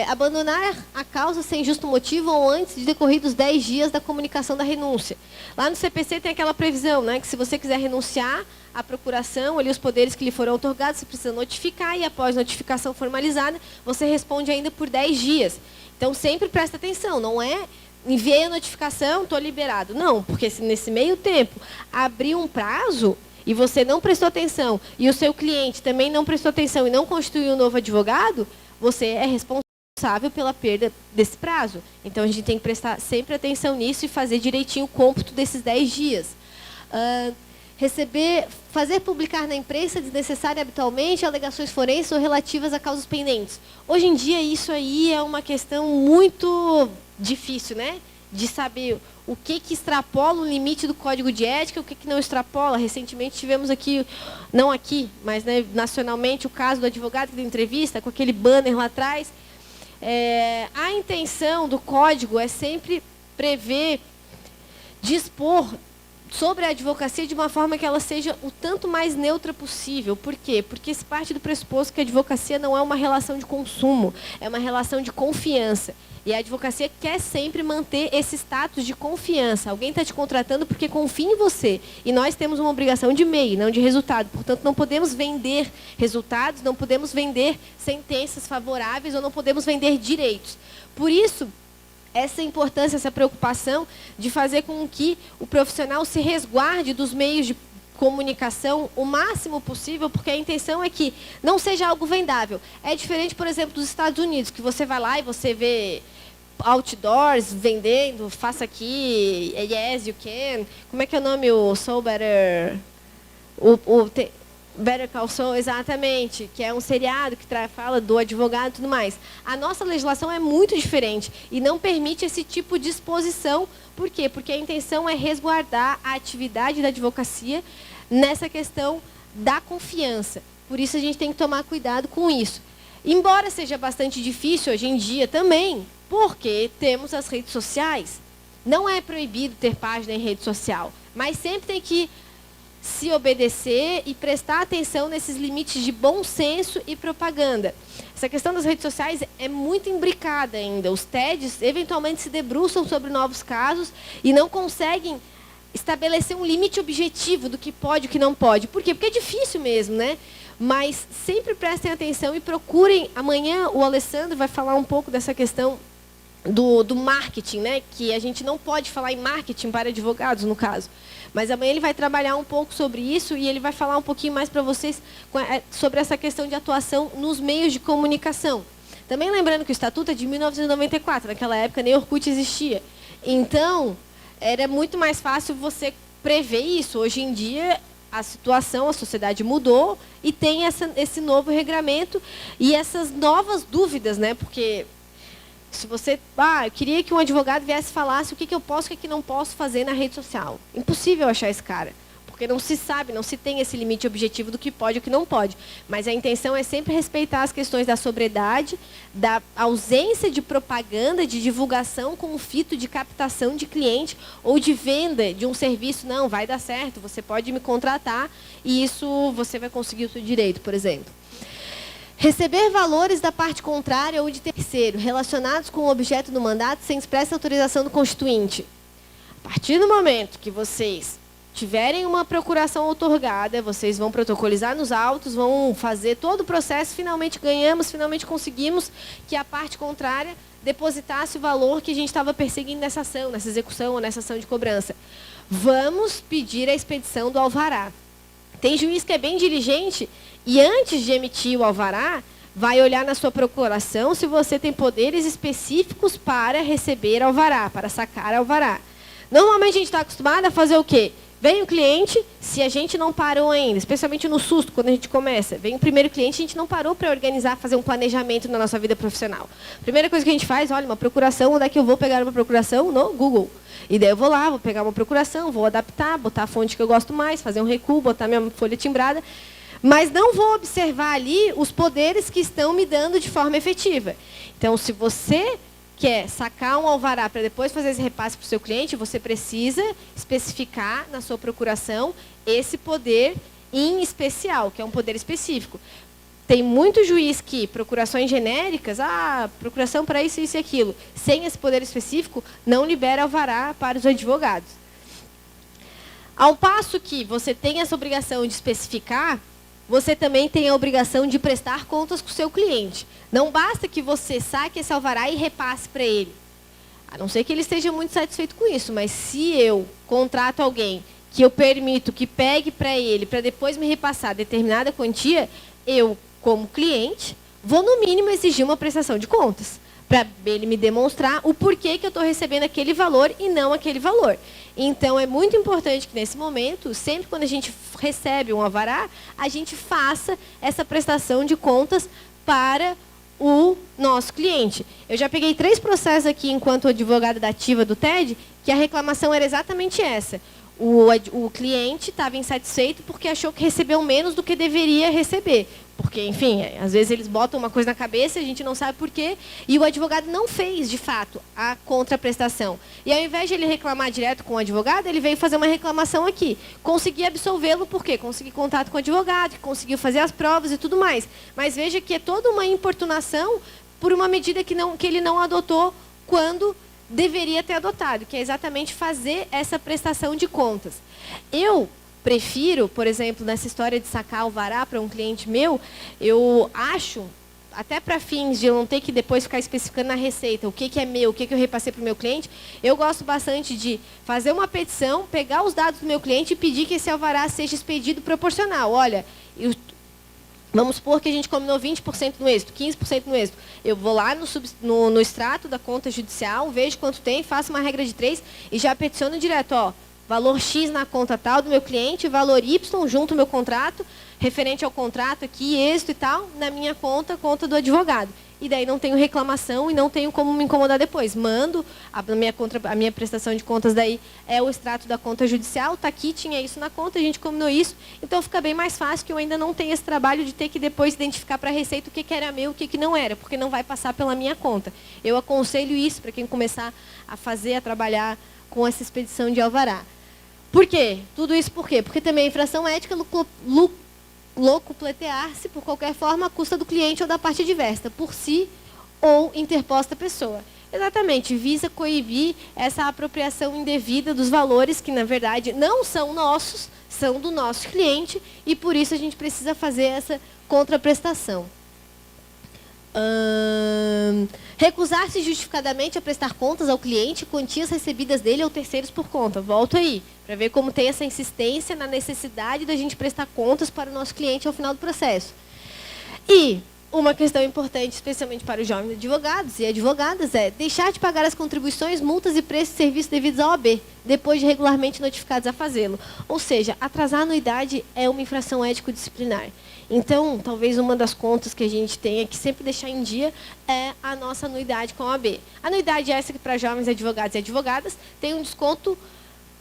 Abandonar a causa sem justo motivo ou antes de decorridos 10 dias da comunicação da renúncia. Lá no CPC tem aquela previsão, né, que se você quiser renunciar à procuração, ali os poderes que lhe foram otorgados, você precisa notificar e após notificação formalizada, você responde ainda por 10 dias. Então, sempre presta atenção, não é enviei a notificação, estou liberado. Não, porque se nesse meio tempo abrir um prazo e você não prestou atenção e o seu cliente também não prestou atenção e não constituiu um novo advogado, você é responsável pela perda desse prazo. Então, a gente tem que prestar sempre atenção nisso e fazer direitinho o cômputo desses 10 dias. Fazer publicar na imprensa desnecessária habitualmente alegações forenses ou relativas a causas pendentes. Hoje em dia, isso aí é uma questão muito difícil, né? De saber o que extrapola o limite do Código de Ética e o que não extrapola. Recentemente tivemos aqui, não aqui, mas né, nacionalmente, o caso do advogado que deu entrevista, com aquele banner lá atrás. A intenção do Código é sempre prever, dispor sobre a advocacia de uma forma que ela seja o tanto mais neutra possível. Por quê? Porque se parte do pressuposto que a advocacia não é uma relação de consumo, é uma relação de confiança. E a advocacia quer sempre manter esse status de confiança. Alguém está te contratando porque confia em você. E nós temos uma obrigação de meio, não de resultado. Portanto, não podemos vender resultados, não podemos vender sentenças favoráveis ou não podemos vender direitos. Por isso, essa importância, essa preocupação de fazer com que o profissional se resguarde dos meios de comunicação o máximo possível, porque a intenção é que não seja algo vendável. É diferente, por exemplo, dos Estados Unidos, que você vai lá e você vê outdoors vendendo, faça aqui, yes, you can. Como é que é o nome? O Soul Better... Better Call Saul, exatamente, que é um seriado que fala do advogado e tudo mais. A nossa legislação é muito diferente e não permite esse tipo de exposição. Por quê? Porque a intenção é resguardar a atividade da advocacia nessa questão da confiança. Por isso, a gente tem que tomar cuidado com isso. Embora seja bastante difícil hoje em dia também, porque temos as redes sociais. Não é proibido ter página em rede social, mas sempre tem que se obedecer e prestar atenção nesses limites de bom senso e propaganda. Essa questão das redes sociais é muito imbricada ainda. Os TEDs eventualmente se debruçam sobre novos casos e não conseguem estabelecer um limite objetivo do que pode e o que não pode. Por quê? Porque é difícil mesmo, né? Mas sempre prestem atenção e procurem. Amanhã o Alessandro vai falar um pouco dessa questão do marketing, né? Que a gente não pode falar em marketing para advogados, no caso. Mas amanhã ele vai trabalhar um pouco sobre isso e ele vai falar um pouquinho mais para vocês sobre essa questão de atuação nos meios de comunicação. Também lembrando que o Estatuto é de 1994, naquela época nem Orkut existia. Então, era muito mais fácil você prever isso. Hoje em dia, a situação, a sociedade mudou e tem esse novo regramento e essas novas dúvidas, né? Porque se você, eu queria que um advogado viesse e falasse o que eu posso e o que não posso fazer na rede social. Impossível achar esse cara, porque não se sabe, não se tem esse limite objetivo do que pode e o que não pode. Mas a intenção é sempre respeitar as questões da sobriedade, da ausência de propaganda, de divulgação com o fito de captação de cliente ou de venda de um serviço. Não, vai dar certo, você pode me contratar e isso você vai conseguir o seu direito, por exemplo. Receber valores da parte contrária ou de terceiro, relacionados com o objeto do mandato, sem expressa autorização do constituinte. A partir do momento que vocês tiverem uma procuração outorgada, vocês vão protocolizar nos autos, vão fazer todo o processo, finalmente ganhamos, finalmente conseguimos que a parte contrária depositasse o valor que a gente estava perseguindo nessa ação, nessa execução ou nessa ação de cobrança. Vamos pedir a expedição do alvará. Tem juiz que é bem diligente e antes de emitir o alvará, vai olhar na sua procuração se você tem poderes específicos para receber alvará, para sacar alvará. Normalmente a gente está acostumado a fazer o quê? Vem o cliente, se a gente não parou ainda, especialmente no susto, quando a gente começa, vem o primeiro cliente, a gente não parou para organizar, fazer um planejamento na nossa vida profissional. Primeira coisa que a gente faz, olha, uma procuração, onde é que eu vou pegar uma procuração? No Google. E daí eu vou lá, vou pegar uma procuração, vou adaptar, botar a fonte que eu gosto mais, fazer um recuo, botar minha folha timbrada, mas não vou observar ali os poderes que estão me dando de forma efetiva. Então, se você quer sacar um alvará para depois fazer esse repasse para o seu cliente, você precisa especificar na sua procuração esse poder em especial, que é um poder específico. Tem muito juiz que, procurações genéricas, procuração para isso, isso e aquilo, sem esse poder específico, não libera alvará para os advogados. Ao passo que você tem essa obrigação de especificar, você também tem a obrigação de prestar contas com o seu cliente. Não basta que você saque esse alvará e repasse para ele. A não ser que ele esteja muito satisfeito com isso, mas se eu contrato alguém que eu permito que pegue para ele, para depois me repassar determinada quantia, eu, como cliente, vou no mínimo exigir uma prestação de contas, para ele me demonstrar o porquê que eu estou recebendo aquele valor e não aquele valor. Então, é muito importante que, nesse momento, sempre quando a gente recebe um alvará, a gente faça essa prestação de contas para o nosso cliente. Eu já peguei 3 processos aqui, enquanto advogada da ativa do TED, que a reclamação era exatamente essa. O cliente estava insatisfeito porque achou que recebeu menos do que deveria receber. Porque, enfim, às vezes eles botam uma coisa na cabeça e a gente não sabe por quê. E o advogado não fez, de fato, a contraprestação. E ao invés de ele reclamar direto com o advogado, ele veio fazer uma reclamação aqui. Consegui absolvê-lo por quê? Consegui contato com o advogado, conseguiu fazer as provas e tudo mais. Mas veja que é toda uma importunação por uma medida que ele não adotou quando deveria ter adotado, que é exatamente fazer essa prestação de contas. Eu prefiro, por exemplo, nessa história de sacar alvará para um cliente meu, eu acho, até para fins de eu não ter que depois ficar especificando na receita o que é meu, o que eu repassei para o meu cliente, eu gosto bastante de fazer uma petição, pegar os dados do meu cliente e pedir que esse alvará seja expedido proporcional. Olha, vamos supor que a gente combinou 20% no êxito, 15% no êxito. Eu vou lá no extrato da conta judicial, vejo quanto tem, faço uma regra de 3 e já peticiono direto, ó, valor X na conta tal do meu cliente, valor Y junto ao meu contrato, referente ao contrato aqui, êxito e tal, na minha conta, conta do advogado. E daí não tenho reclamação e não tenho como me incomodar depois. Mando, a minha prestação de contas daí é o extrato da conta judicial, está aqui, tinha isso na conta, a gente combinou isso, então fica bem mais fácil que eu ainda não tenho esse trabalho de ter que depois identificar para a Receita o que era meu e o que não era, porque não vai passar pela minha conta. Eu aconselho isso para quem começar a trabalhar com essa expedição de alvará. Por quê? Tudo isso por quê? Porque também a infração ética locupletear-se, por qualquer forma, à custa do cliente ou da parte adversa, por si ou interposta pessoa. Exatamente, visa coibir essa apropriação indevida dos valores que, na verdade, não são nossos, são do nosso cliente, e por isso a gente precisa fazer essa contraprestação. Recusar-se justificadamente a prestar contas ao cliente quantias recebidas dele ou terceiros por conta. Volto aí, para ver como tem essa insistência na necessidade da gente prestar contas para o nosso cliente ao final do processo. E uma questão importante, especialmente para os jovens advogados e advogadas, é deixar de pagar as contribuições, multas e preços de serviços devidos à OAB, depois de regularmente notificados a fazê-lo. Ou seja, atrasar a anuidade é uma infração ético-disciplinar. Então, talvez uma das contas que a gente tenha que sempre deixar em dia é a nossa anuidade com a OAB. A anuidade essa que para jovens advogados e advogadas tem um desconto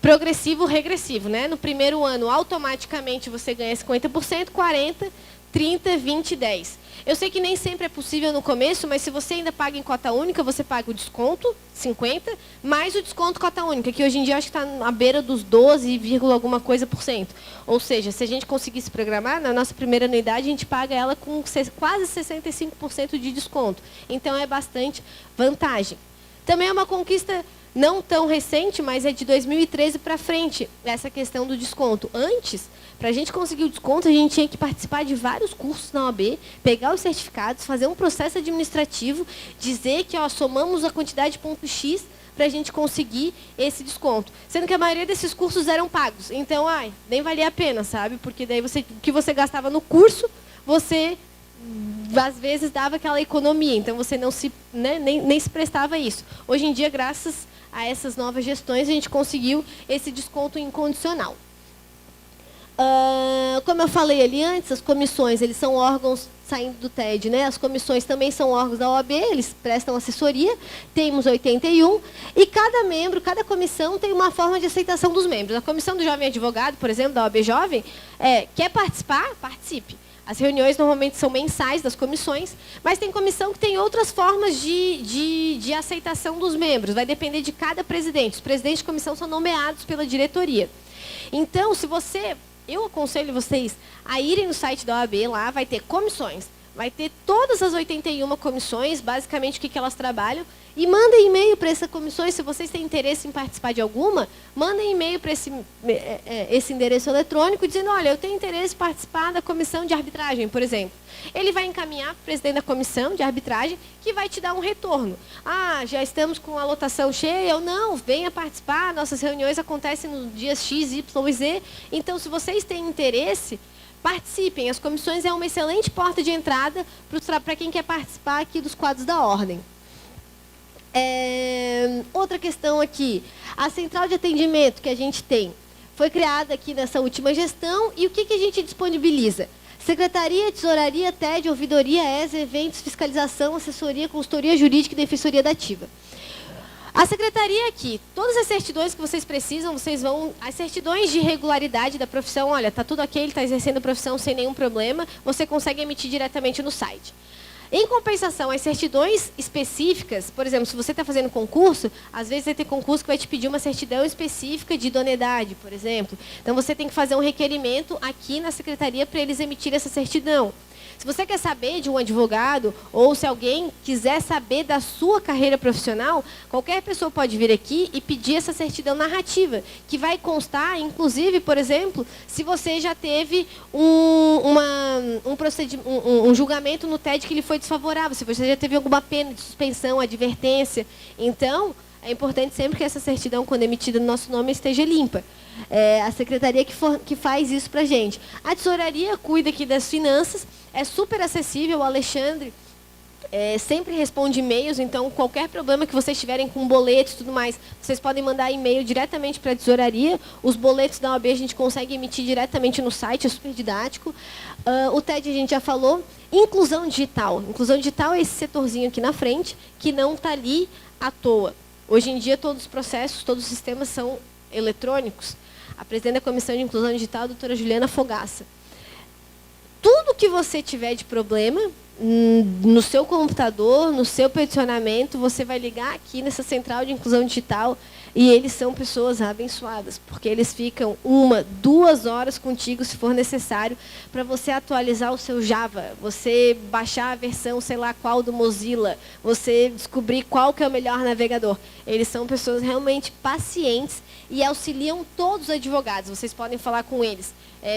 progressivo regressivo, né? No primeiro ano, automaticamente você ganha 50%, 40%, 30%, 20%, 10%. Eu sei que nem sempre é possível no começo, mas se você ainda paga em cota única, você paga o desconto, 50%, mais o desconto cota única, que hoje em dia acho que está à beira dos 12, alguma coisa por cento. Ou seja, se a gente conseguir se programar, na nossa primeira anuidade, a gente paga ela com quase 65% de desconto. Então, é bastante vantagem. Também é uma conquista não tão recente, mas é de 2013 para frente, essa questão do desconto. Antes, para a gente conseguir o desconto, a gente tinha que participar de vários cursos na OAB, pegar os certificados, fazer um processo administrativo, dizer que somamos a quantidade de ponto X para a gente conseguir esse desconto. Sendo que a maioria desses cursos eram pagos. Então, nem valia a pena, sabe? Porque daí o que você gastava no curso, você às vezes dava aquela economia. Então, você não se, nem se prestava a isso. Hoje em dia, graças a essas novas gestões, a gente conseguiu esse desconto incondicional. Como eu falei ali antes, as comissões, eles são órgãos saindo do TED, né? As comissões também são órgãos da OAB, eles prestam assessoria, temos 81, e cada membro, cada comissão tem uma forma de aceitação dos membros. A comissão do Jovem Advogado, por exemplo, da OAB Jovem, quer participar? Participe. As reuniões normalmente são mensais das comissões, mas tem comissão que tem outras formas de aceitação dos membros. Vai depender de cada presidente. Os presidentes de comissão são nomeados pela diretoria. Então, eu aconselho vocês a irem no site da OAB, lá vai ter comissões. Vai ter todas as 81 comissões, basicamente o que elas trabalham. E mandem e-mail para essas comissões, se vocês têm interesse em participar de alguma, mandem e-mail para esse endereço eletrônico, dizendo, olha, eu tenho interesse em participar da comissão de arbitragem, por exemplo. Ele vai encaminhar para o presidente da comissão de arbitragem, que vai te dar um retorno. Já estamos com a lotação cheia, ou não, venha participar, nossas reuniões acontecem nos dias X, Y e Z. Então, se vocês têm interesse, participem. As comissões é uma excelente porta de entrada para quem quer participar aqui dos quadros da ordem. Outra questão aqui, a central de atendimento que a gente tem foi criada aqui nessa última gestão, e o que a gente disponibiliza? Secretaria, Tesouraria, TED, Ouvidoria, ESA, Eventos, Fiscalização, Assessoria, Consultoria Jurídica e Defensoria da Ativa. A secretaria aqui, todas as certidões que vocês precisam, as certidões de regularidade da profissão, olha, está tudo ok, ele está exercendo a profissão sem nenhum problema, você consegue emitir diretamente no site. Em compensação, as certidões específicas, por exemplo, se você está fazendo concurso, às vezes vai ter concurso que vai te pedir uma certidão específica de idoneidade, por exemplo. Então, você tem que fazer um requerimento aqui na secretaria para eles emitirem essa certidão. Se você quer saber de um advogado, ou se alguém quiser saber da sua carreira profissional, qualquer pessoa pode vir aqui e pedir essa certidão narrativa, que vai constar, inclusive, por exemplo, se você já teve um julgamento no TED que lhe foi desfavorável, se você já teve alguma pena de suspensão, advertência. Então, é importante sempre que essa certidão, quando emitida no nosso nome, esteja limpa. A secretaria que faz isso para a gente. A tesouraria cuida aqui das finanças, é super acessível, o Alexandre sempre responde e-mails, então qualquer problema que vocês tiverem com boletos e tudo mais, vocês podem mandar e-mail diretamente para a tesouraria. Os boletos da OAB a gente consegue emitir diretamente no site, é super didático. O TED a gente já falou. Inclusão digital. Inclusão digital é esse setorzinho aqui na frente, que não está ali à toa. Hoje em dia, todos os processos, todos os sistemas são eletrônicos. A presidente da Comissão de Inclusão Digital, a doutora Juliana Fogaça. Tudo que você tiver de problema, no seu computador, no seu peticionamento, você vai ligar aqui nessa central de inclusão digital, e eles são pessoas abençoadas, porque eles ficam 1, 2 horas contigo, se for necessário, para você atualizar o seu Java, você baixar a versão, sei lá qual, do Mozilla, você descobrir qual que é o melhor navegador. Eles são pessoas realmente pacientes e auxiliam todos os advogados. Vocês podem falar com eles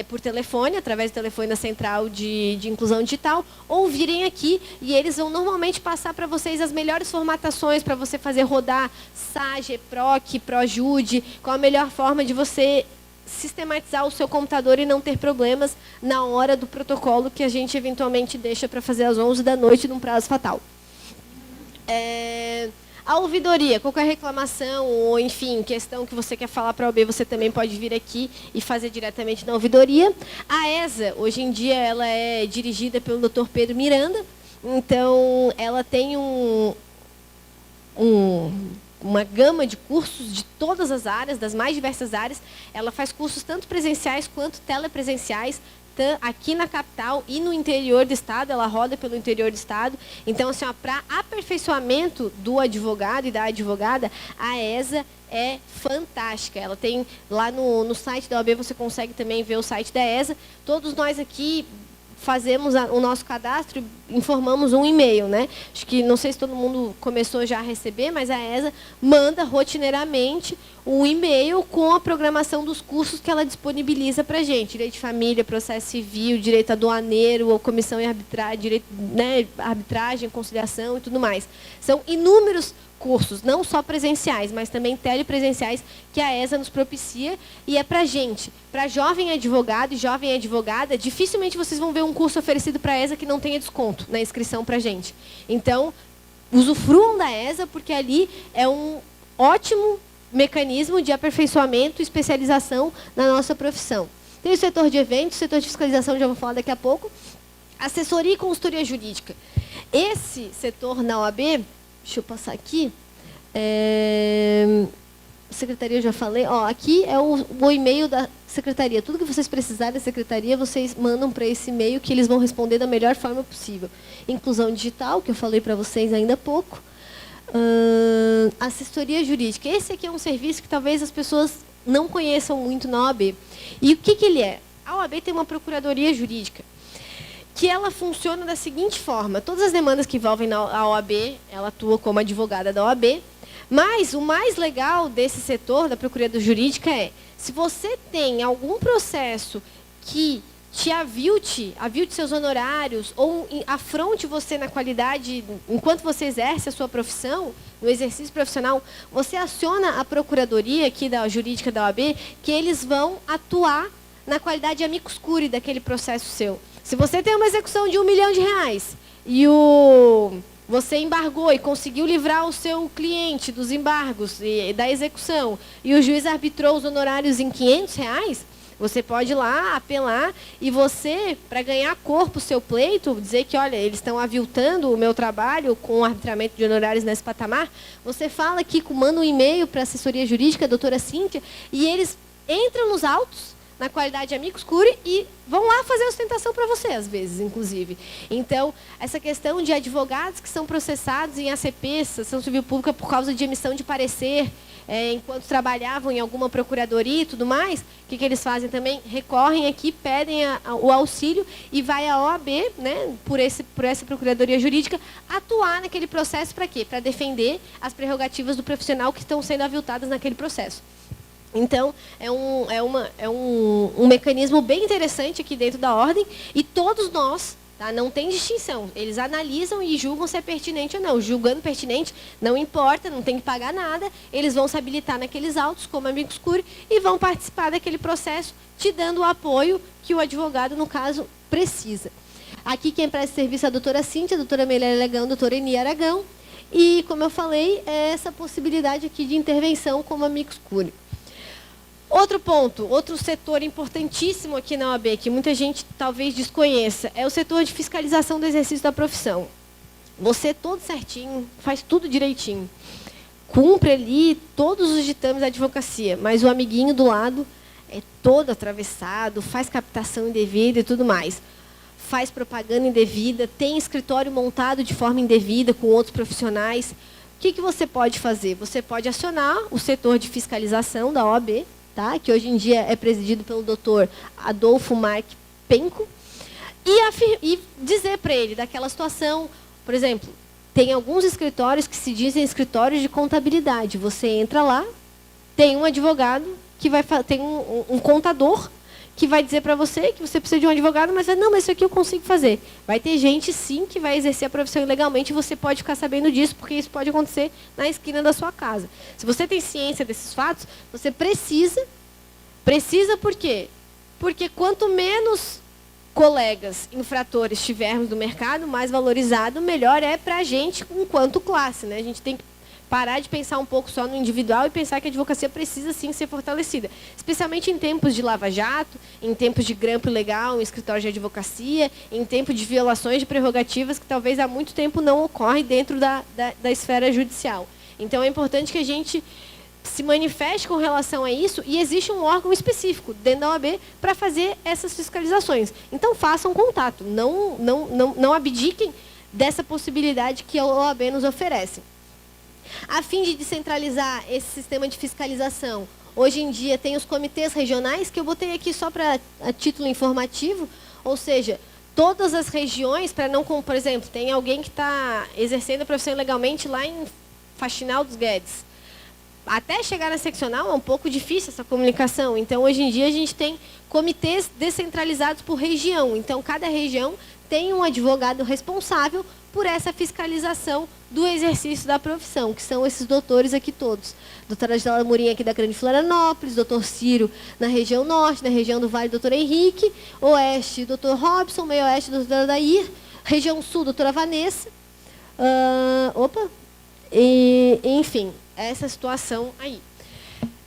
por telefone, através do telefone da Central de Inclusão Digital, ou virem aqui e eles vão normalmente passar para vocês as melhores formatações para você fazer rodar SAGE, PROC, PROJUDE, qual a melhor forma de você sistematizar o seu computador e não ter problemas na hora do protocolo que a gente eventualmente deixa para fazer às 11 da noite num prazo fatal. A ouvidoria, qualquer reclamação ou, enfim, questão que você quer falar para a OAB, você também pode vir aqui e fazer diretamente na ouvidoria. A ESA, hoje em dia, ela é dirigida pelo Dr. Pedro Miranda, então ela tem uma gama de cursos de todas as áreas, das mais diversas áreas. Ela faz cursos tanto presenciais quanto telepresenciais, aqui na capital e no interior do estado, ela roda pelo interior do estado. Então, assim, para aperfeiçoamento do advogado e da advogada, a ESA é fantástica. Ela tem lá no site da OAB, você consegue também ver o site da ESA. Todos nós aqui fazemos o nosso cadastro e informamos um e-mail, né? Acho que, não sei se todo mundo começou já a receber, mas a ESA manda rotineiramente um e-mail com a programação dos cursos que ela disponibiliza para a gente. Direito de família, processo civil, direito aduaneiro, ou comissão e arbitragem, direito, né, arbitragem, conciliação e tudo mais. São inúmeros cursos, não só presenciais, mas também telepresenciais, que a ESA nos propicia, e é para a gente. Para jovem advogado e jovem advogada, dificilmente vocês vão ver um curso oferecido para a ESA que não tenha desconto na inscrição para a gente. Então, usufruam da ESA, porque ali é um ótimo mecanismo de aperfeiçoamento e especialização na nossa profissão. Tem o setor de eventos, o setor de fiscalização, já vou falar daqui a pouco. Assessoria e consultoria jurídica. Esse setor na OAB, deixa eu passar aqui, secretaria eu já falei, aqui é o e-mail da secretaria. Tudo que vocês precisarem da secretaria, vocês mandam para esse e-mail que eles vão responder da melhor forma possível. Inclusão digital, que eu falei para vocês ainda há pouco. Assessoria jurídica. Esse aqui é um serviço que talvez as pessoas não conheçam muito na OAB. E o que ele é? A OAB tem uma procuradoria jurídica, que ela funciona da seguinte forma. Todas as demandas que envolvem a OAB, ela atua como advogada da OAB, mas o mais legal desse setor da procuradoria jurídica é, se você tem algum processo que te avilte seus honorários ou afronte você na qualidade, enquanto você exerce a sua profissão, no exercício profissional, você aciona a procuradoria aqui da jurídica da OAB, que eles vão atuar na qualidade de amicus curiae daquele processo seu. Se você tem uma execução de R$1 milhão e você embargou e conseguiu livrar o seu cliente dos embargos e da execução, e o juiz arbitrou os honorários em R$500, você pode ir lá, apelar, e você, para ganhar corpo o seu pleito, dizer que, olha, eles estão aviltando o meu trabalho com o arbitramento de honorários nesse patamar, você fala aqui, manda um e-mail para a assessoria jurídica, a doutora Cíntia, e eles entram nos autos, na qualidade de amicus curiae, e vão lá fazer a ostentação para você, às vezes, inclusive. Então, essa questão de advogados que são processados em ACPs, ação civil pública, por causa de emissão de parecer, enquanto trabalhavam em alguma procuradoria e tudo mais, o que eles fazem também? Recorrem aqui, pedem o auxílio e vai a OAB, né, por essa procuradoria jurídica, atuar naquele processo para quê? Para defender as prerrogativas do profissional que estão sendo aviltadas naquele processo. Então, é um mecanismo bem interessante aqui dentro da ordem, e todos nós, tá, não tem distinção, eles analisam e julgam se é pertinente ou não. Julgando pertinente, não importa, não tem que pagar nada, eles vão se habilitar naqueles autos como amicus curiae e vão participar daquele processo, te dando o apoio que o advogado, no caso, precisa. Aqui quem presta serviço é a doutora Cíntia, a doutora Melera Aragão, a doutora Eni Aragão, e, como eu falei, é essa possibilidade aqui de intervenção como amicus curiae. Outro ponto, outro setor importantíssimo aqui na OAB, que muita gente talvez desconheça, é o setor de fiscalização do exercício da profissão. Você todo certinho, faz tudo direitinho, cumpre ali todos os ditames da advocacia, mas o amiguinho do lado é todo atravessado, faz captação indevida e tudo mais. Faz propaganda indevida, tem escritório montado de forma indevida com outros profissionais. O que você pode fazer? Você pode acionar o setor de fiscalização da OAB, tá? Que hoje em dia é presidido pelo doutor Adolfo Marque Penco, e dizer para ele daquela situação, por exemplo, tem alguns escritórios que se dizem escritórios de contabilidade. Você entra lá, tem um advogado, tem um contador, que vai dizer para você que você precisa de um advogado, mas não, mas isso aqui eu consigo fazer. Vai ter gente, sim, que vai exercer a profissão ilegalmente, e você pode ficar sabendo disso, porque isso pode acontecer na esquina da sua casa. Se você tem ciência desses fatos, você precisa por quê? Porque quanto menos colegas infratores tivermos no mercado, mais valorizado, melhor é para a gente enquanto classe, né? A gente tem que parar de pensar um pouco só no individual e pensar que a advocacia precisa, sim, ser fortalecida. Especialmente em tempos de lava-jato, em tempos de grampo ilegal, em escritório de advocacia, em tempos de violações de prerrogativas que talvez há muito tempo não ocorrem dentro da esfera judicial. Então, é importante que a gente se manifeste com relação a isso, e existe um órgão específico dentro da OAB para fazer essas fiscalizações. Então, façam contato, não abdiquem dessa possibilidade que a OAB nos oferece. A fim de descentralizar esse sistema de fiscalização, hoje em dia tem os comitês regionais, que eu botei aqui só para título informativo, ou seja, todas as regiões, para não, por exemplo, tem alguém que está exercendo a profissão ilegalmente lá em Faxinal dos Guedes. Até chegar na seccional é um pouco difícil essa comunicação. Então, hoje em dia, a gente tem comitês descentralizados por região. Então, cada região tem um advogado responsável por essa fiscalização do exercício da profissão, que são esses doutores aqui todos. Doutora Gisela Murim aqui da Grande Florianópolis, doutor Ciro na região norte, na região do Vale, doutor Henrique, oeste, doutor Robson, meio oeste, doutora Dair, região sul, doutora Vanessa. Enfim, essa situação aí.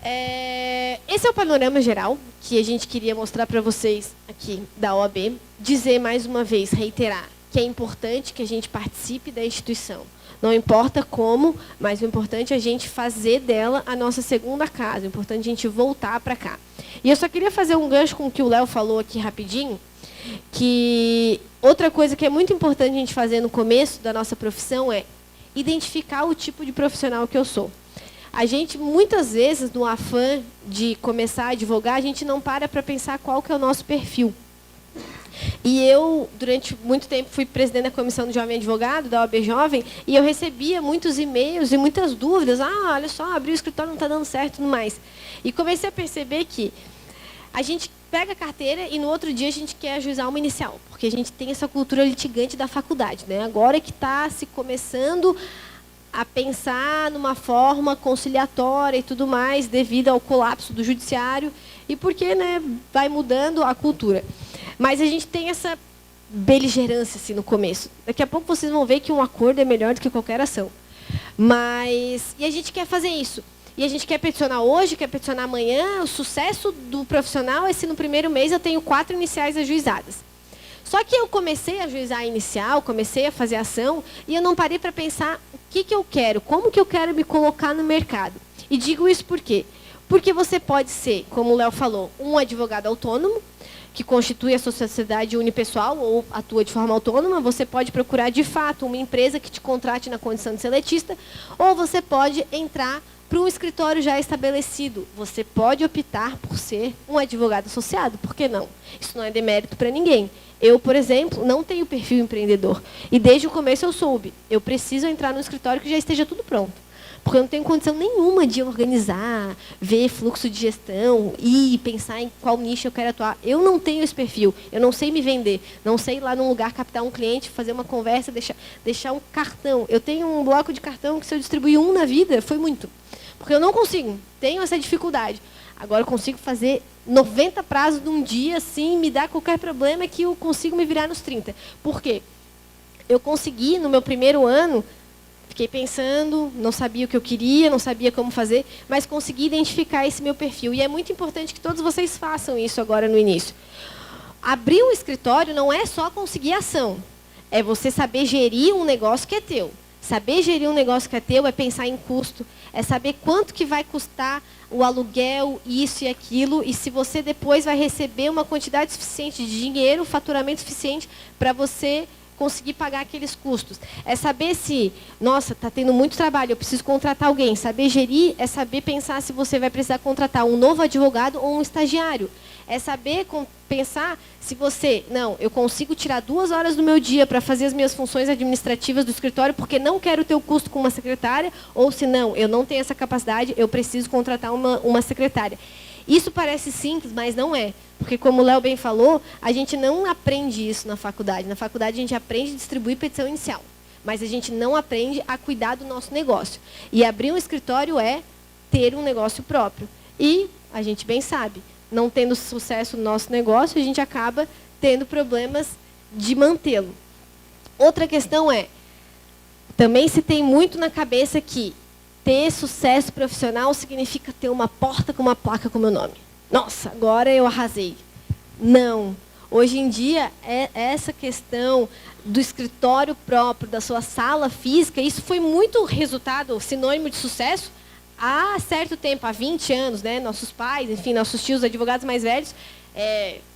Esse é o panorama geral que a gente queria mostrar para vocês aqui da OAB. Dizer mais uma vez, reiterar, que é importante que a gente participe da instituição. Não importa como, mas o importante é a gente fazer dela a nossa segunda casa. É importante a gente voltar para cá. E eu só queria fazer um gancho com o que o Léo falou aqui rapidinho, que outra coisa que é muito importante a gente fazer no começo da nossa profissão é identificar o tipo de profissional que eu sou. A gente, muitas vezes, no afã de começar a advogar, a gente não para pensar qual que é o nosso perfil. E eu, durante muito tempo, fui presidente da Comissão do Jovem Advogado, da OAB Jovem, e eu recebia muitos e-mails e muitas dúvidas. Olha só, abrir o escritório não está dando certo e tudo mais. E comecei a perceber que a gente pega a carteira e no outro dia a gente quer ajuizar uma inicial, porque a gente tem essa cultura litigante da faculdade, né? Agora que está se começando a pensar numa forma conciliatória e tudo mais, devido ao colapso do judiciário, e porque, né, vai mudando a cultura. Mas a gente tem essa beligerância assim, no começo. Daqui a pouco vocês vão ver que um acordo é melhor do que qualquer ação. E a gente quer fazer isso. E a gente quer peticionar hoje, quer peticionar amanhã. O sucesso do profissional é se no primeiro mês eu tenho 4 iniciais ajuizadas. Só que eu comecei a ajuizar a inicial, comecei a fazer ação, e eu não parei para pensar o que eu quero, como que eu quero me colocar no mercado. E digo isso por quê? Porque você pode ser, como o Léo falou, um advogado autônomo, que constitui a sua sociedade unipessoal ou atua de forma autônoma. Você pode procurar, de fato, uma empresa que te contrate na condição de seletista, ou você pode entrar para um escritório já estabelecido. Você pode optar por ser um advogado associado, por que não? Isso não é demérito para ninguém. Eu, por exemplo, não tenho perfil empreendedor. E desde o começo eu soube, eu preciso entrar num escritório que já esteja tudo pronto. Porque eu não tenho condição nenhuma de organizar, ver fluxo de gestão e pensar em qual nicho eu quero atuar. Eu não tenho esse perfil, eu não sei me vender, não sei ir lá num lugar captar um cliente, fazer uma conversa, deixar um cartão. Eu tenho um bloco de cartão que se eu distribuir um na vida, foi muito. Porque eu não consigo, tenho essa dificuldade. Agora eu consigo fazer 90 prazos num dia, assim, me dá qualquer problema que eu consigo me virar nos 30. Por quê? Eu consegui, no meu primeiro ano, fiquei pensando, não sabia o que eu queria, não sabia como fazer, mas consegui identificar esse meu perfil. E é muito importante que todos vocês façam isso agora no início. Abrir um escritório não é só conseguir ação, é você saber gerir um negócio que é teu. Saber gerir um negócio que é teu é pensar em custo, é saber quanto que vai custar o aluguel, isso e aquilo, e se você depois vai receber uma quantidade suficiente de dinheiro, faturamento suficiente para você conseguir pagar aqueles custos. É saber se, nossa, está tendo muito trabalho, eu preciso contratar alguém. Saber gerir é saber pensar se você vai precisar contratar um novo advogado ou um estagiário. É saber pensar se você, não, eu consigo tirar 2 horas do meu dia para fazer as minhas funções administrativas do escritório porque não quero ter o custo com uma secretária, ou se não, eu não tenho essa capacidade, eu preciso contratar uma secretária. Isso parece simples, mas não é. Porque, como o Léo bem falou, a gente não aprende isso na faculdade. Na faculdade, a gente aprende a distribuir petição inicial. Mas a gente não aprende a cuidar do nosso negócio. E abrir um escritório é ter um negócio próprio. E, a gente bem sabe, não tendo sucesso no nosso negócio, a gente acaba tendo problemas de mantê-lo. Outra questão é, também se tem muito na cabeça que ter sucesso profissional significa ter uma porta com uma placa com o meu nome. Nossa, agora eu arrasei. Não. Hoje em dia, essa questão do escritório próprio, da sua sala física, isso foi muito resultado, sinônimo de sucesso, há certo tempo, há 20 anos, né? Nossos pais, enfim, nossos tios, advogados mais velhos,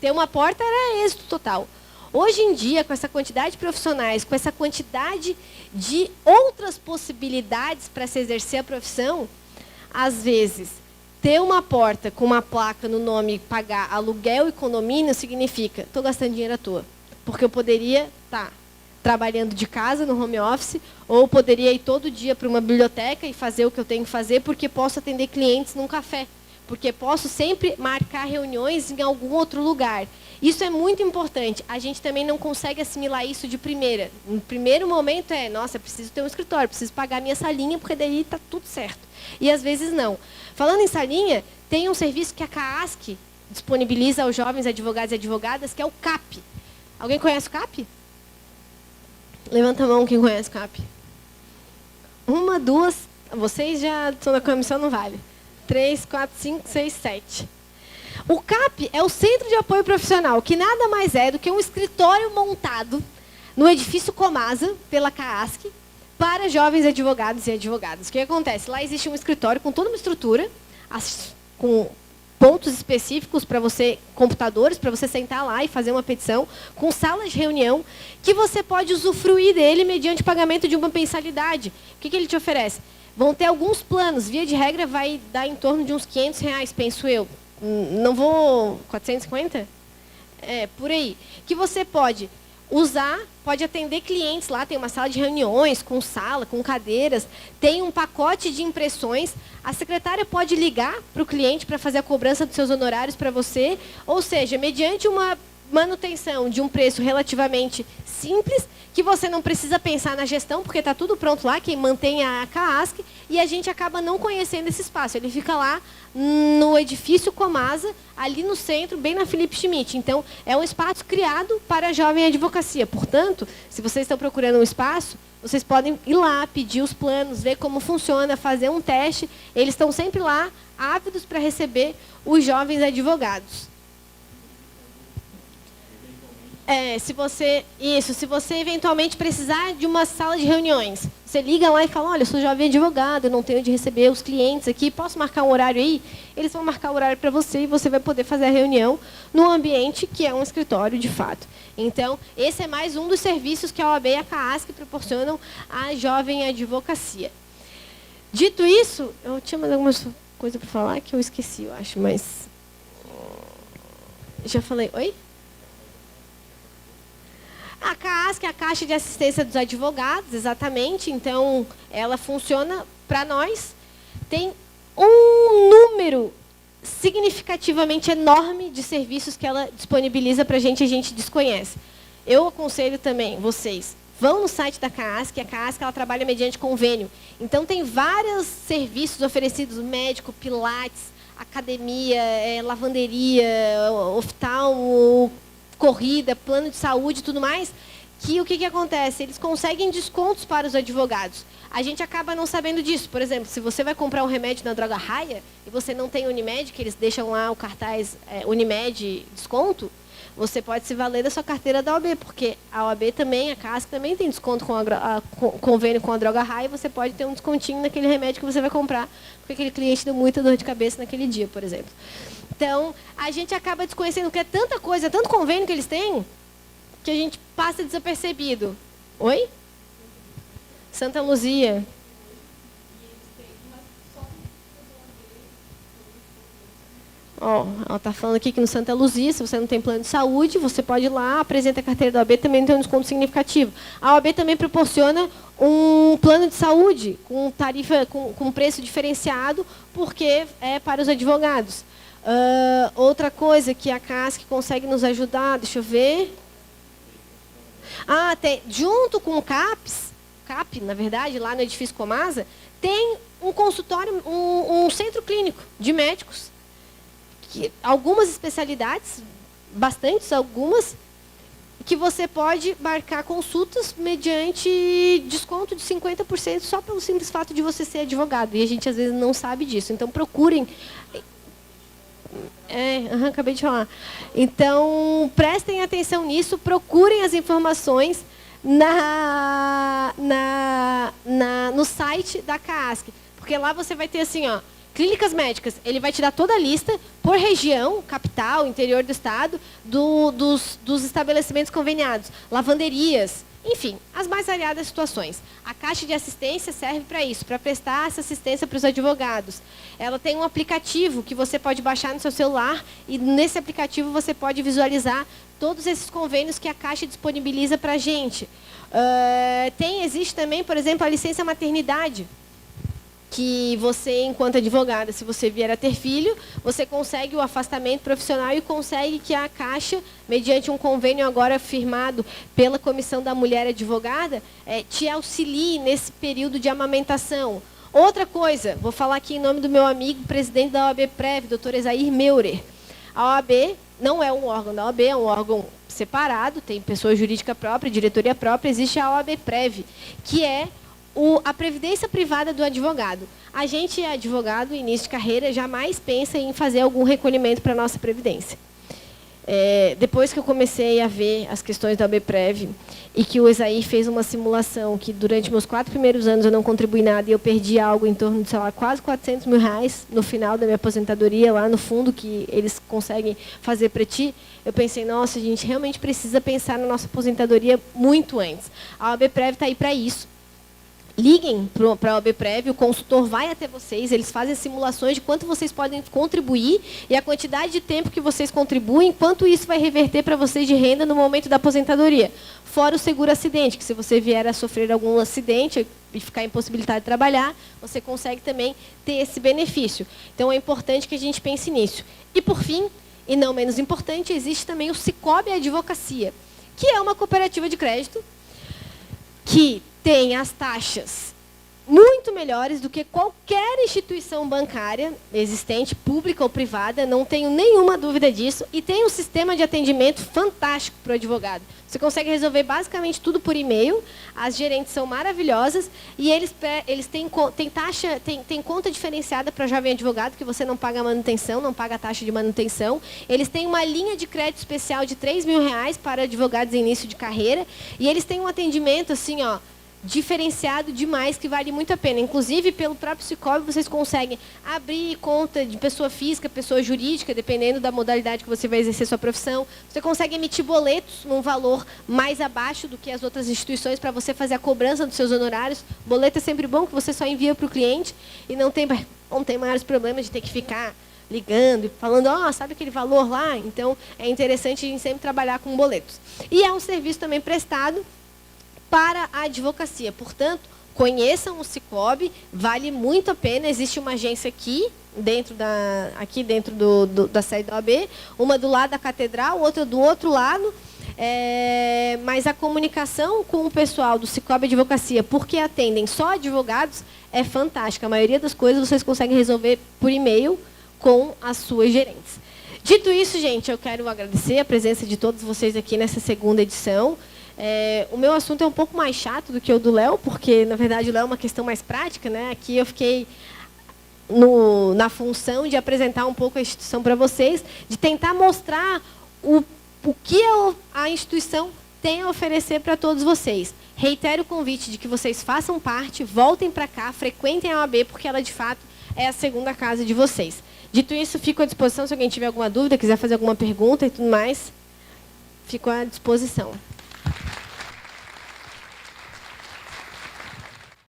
ter uma porta era êxito total. Hoje em dia, com essa quantidade de profissionais, com essa quantidade de outras possibilidades para se exercer a profissão, às vezes, ter uma porta com uma placa no nome, pagar aluguel e condomínio, significa, estou gastando dinheiro à toa. Porque eu poderia estar trabalhando de casa, no home office, ou poderia ir todo dia para uma biblioteca e fazer o que eu tenho que fazer, porque posso atender clientes num café. Porque posso sempre marcar reuniões em algum outro lugar. Isso é muito importante. A gente também não consegue assimilar isso de primeira. No primeiro momento nossa, eu preciso ter um escritório, preciso pagar minha salinha, porque daí está tudo certo. E às vezes não. Falando em salinha, tem um serviço que a CAASC disponibiliza aos jovens advogados e advogadas, que é o CAP. Alguém conhece o CAP? Levanta a mão quem conhece o CAP. 1, 2, vocês já estão na comissão, não vale. 3, 4, 5, 6, 7. O CAP é o Centro de Apoio Profissional, que nada mais é do que um escritório montado no edifício Comasa, pela CAASC, para jovens advogados e advogadas. O que acontece? Lá existe um escritório com toda uma estrutura, com pontos específicos para você, computadores, para você sentar lá e fazer uma petição, com salas de reunião, que você pode usufruir dele mediante pagamento de uma mensalidade. O que ele te oferece? Vão ter alguns planos, via de regra vai dar em torno de uns R$500, penso eu. Não vou... 450? É, por aí. Que você pode usar, pode atender clientes lá, tem uma sala de reuniões, com sala, com cadeiras, tem um pacote de impressões, a secretária pode ligar para o cliente para fazer a cobrança dos seus honorários para você, ou seja, mediante uma manutenção de um preço relativamente simples, que você não precisa pensar na gestão, porque está tudo pronto lá, quem mantém a CAASC, e a gente acaba não conhecendo esse espaço. Ele fica lá no edifício Comasa, ali no centro, bem na Felipe Schmidt. Então, é um espaço criado para a jovem advocacia. Portanto, se vocês estão procurando um espaço, vocês podem ir lá, pedir os planos, ver como funciona, fazer um teste. Eles estão sempre lá, ávidos para receber os jovens advogados. Se você eventualmente precisar de uma sala de reuniões, você liga lá e fala, olha, eu sou jovem advogado, eu não tenho de receber os clientes aqui, posso marcar um horário aí? Eles vão marcar o horário para você e você vai poder fazer a reunião no ambiente que é um escritório de fato. Então, esse é mais um dos serviços que a OAB e a CAASC proporcionam à jovem advocacia. Dito isso, eu tinha mais alguma coisa para falar que eu esqueci, eu acho, mas... Já falei, oi? A CAASC é a Caixa de Assistência dos Advogados, exatamente. Então, ela funciona para nós. Tem um número significativamente enorme de serviços que ela disponibiliza para a gente desconhece. Eu aconselho também vocês, vão no site da CAASC, a CAASC ela trabalha mediante convênio. Então, tem vários serviços oferecidos, médico, pilates, academia, lavanderia, oftalmo, corrida, plano de saúde e tudo mais, que o que acontece? Eles conseguem descontos para os advogados. A gente acaba não sabendo disso. Por exemplo, se você vai comprar um remédio na Droga Raia e você não tem Unimed, que eles deixam lá o cartaz Unimed desconto, você pode se valer da sua carteira da OAB, porque a OAB também, a CAASC também tem desconto com convênio com a Droga Raia, e você pode ter um descontinho naquele remédio que você vai comprar, porque aquele cliente deu muita dor de cabeça naquele dia, por exemplo. Então, a gente acaba desconhecendo que é tanta coisa, tanto convênio que eles têm, que a gente passa desapercebido. Oi? Santa Luzia. Ela está falando aqui que no Santa Luzia, se você não tem plano de saúde, você pode ir lá, apresenta a carteira da OAB, também tem um desconto significativo. A OAB também proporciona um plano de saúde com tarifa, com preço diferenciado, porque é para os advogados. Outra coisa que a CAASC consegue nos ajudar, deixa eu ver. Junto com o CAP, na verdade, lá no edifício Comasa, tem um consultório, um centro clínico de médicos, que algumas especialidades, bastantes algumas, que você pode marcar consultas mediante desconto de 50% só pelo simples fato de você ser advogado. E a gente, às vezes, não sabe disso. Então, procurem... acabei de falar. Então, prestem atenção nisso, procurem as informações no site da CAASC. Porque lá você vai ter assim, clínicas médicas, ele vai te dar toda a lista por região, capital, interior do estado, dos estabelecimentos conveniados, lavanderias, enfim, as mais variadas situações. A Caixa de Assistência serve para isso, para prestar essa assistência para os advogados. Ela tem um aplicativo que você pode baixar no seu celular e nesse aplicativo você pode visualizar todos esses convênios que a Caixa disponibiliza para a gente. Existe também, por exemplo, a licença maternidade, que você, enquanto advogada, se você vier a ter filho, você consegue o afastamento profissional e consegue que a Caixa, mediante um convênio agora firmado pela Comissão da Mulher Advogada, te auxilie nesse período de amamentação. Outra coisa, vou falar aqui em nome do meu amigo, presidente da OAB Prev, doutor Esair Meurer. A OAB não é um órgão da OAB, é um órgão separado, tem pessoa jurídica própria, diretoria própria, existe a OAB Prev, que é a previdência privada do advogado. A gente é advogado, início de carreira, jamais pensa em fazer algum recolhimento para a nossa previdência. Depois que eu comecei a ver as questões da OABPrev e que o Esaí fez uma simulação que durante meus 4 primeiros anos eu não contribuí nada e eu perdi algo em torno de, sei lá, quase 400 mil reais no final da minha aposentadoria, lá no fundo que eles conseguem fazer para ti, eu pensei, nossa, a gente realmente precisa pensar na nossa aposentadoria muito antes. A OABPrev está aí para isso. Liguem para a OABPrev, o consultor vai até vocês, eles fazem simulações de quanto vocês podem contribuir e a quantidade de tempo que vocês contribuem, quanto isso vai reverter para vocês de renda no momento da aposentadoria. Fora o seguro-acidente, que se você vier a sofrer algum acidente e ficar impossibilitado de trabalhar, você consegue também ter esse benefício. Então, é importante que a gente pense nisso. E, por fim, e não menos importante, existe também o Sicoob Advocacia, que é uma cooperativa de crédito que tem as taxas muito melhores do que qualquer instituição bancária existente, pública ou privada, não tenho nenhuma dúvida disso, e tem um sistema de atendimento fantástico para o advogado. Você consegue resolver basicamente tudo por e-mail, as gerentes são maravilhosas, e eles têm conta diferenciada para jovem advogado, que você não paga manutenção, não paga taxa de manutenção. Eles têm uma linha de crédito especial de R$3.000 para advogados em início de carreira, e eles têm um atendimento assim, ó, diferenciado demais, que vale muito a pena. Inclusive, pelo próprio Sicoob, vocês conseguem abrir conta de pessoa física, pessoa jurídica, dependendo da modalidade que você vai exercer sua profissão. Você consegue emitir boletos num valor mais abaixo do que as outras instituições para você fazer a cobrança dos seus honorários. Boleto é sempre bom, que você só envia para o cliente e não tem maiores problemas de ter que ficar ligando e falando, sabe aquele valor lá? Então, é interessante a gente sempre trabalhar com boletos. E é um serviço também prestado para a advocacia. Portanto, conheçam o Sicoob, vale muito a pena. Existe uma agência aqui dentro da sede da OAB, uma do lado da catedral, outra do outro lado. Mas a comunicação com o pessoal do Sicoob Advocacia, porque atendem só advogados, é fantástica. A maioria das coisas vocês conseguem resolver por e-mail com as suas gerentes. Dito isso, gente, eu quero agradecer a presença de todos vocês aqui nessa segunda edição. O meu assunto é um pouco mais chato do que o do Léo, porque, na verdade, o Léo é uma questão mais prática, né? Aqui eu fiquei na função de apresentar um pouco a instituição para vocês, de tentar mostrar o que a instituição tem a oferecer para todos vocês. Reitero o convite de que vocês façam parte, voltem para cá, frequentem a OAB, porque ela, de fato, é a segunda casa de vocês. Dito isso, fico à disposição, se alguém tiver alguma dúvida, quiser fazer alguma pergunta e tudo mais, fico à disposição.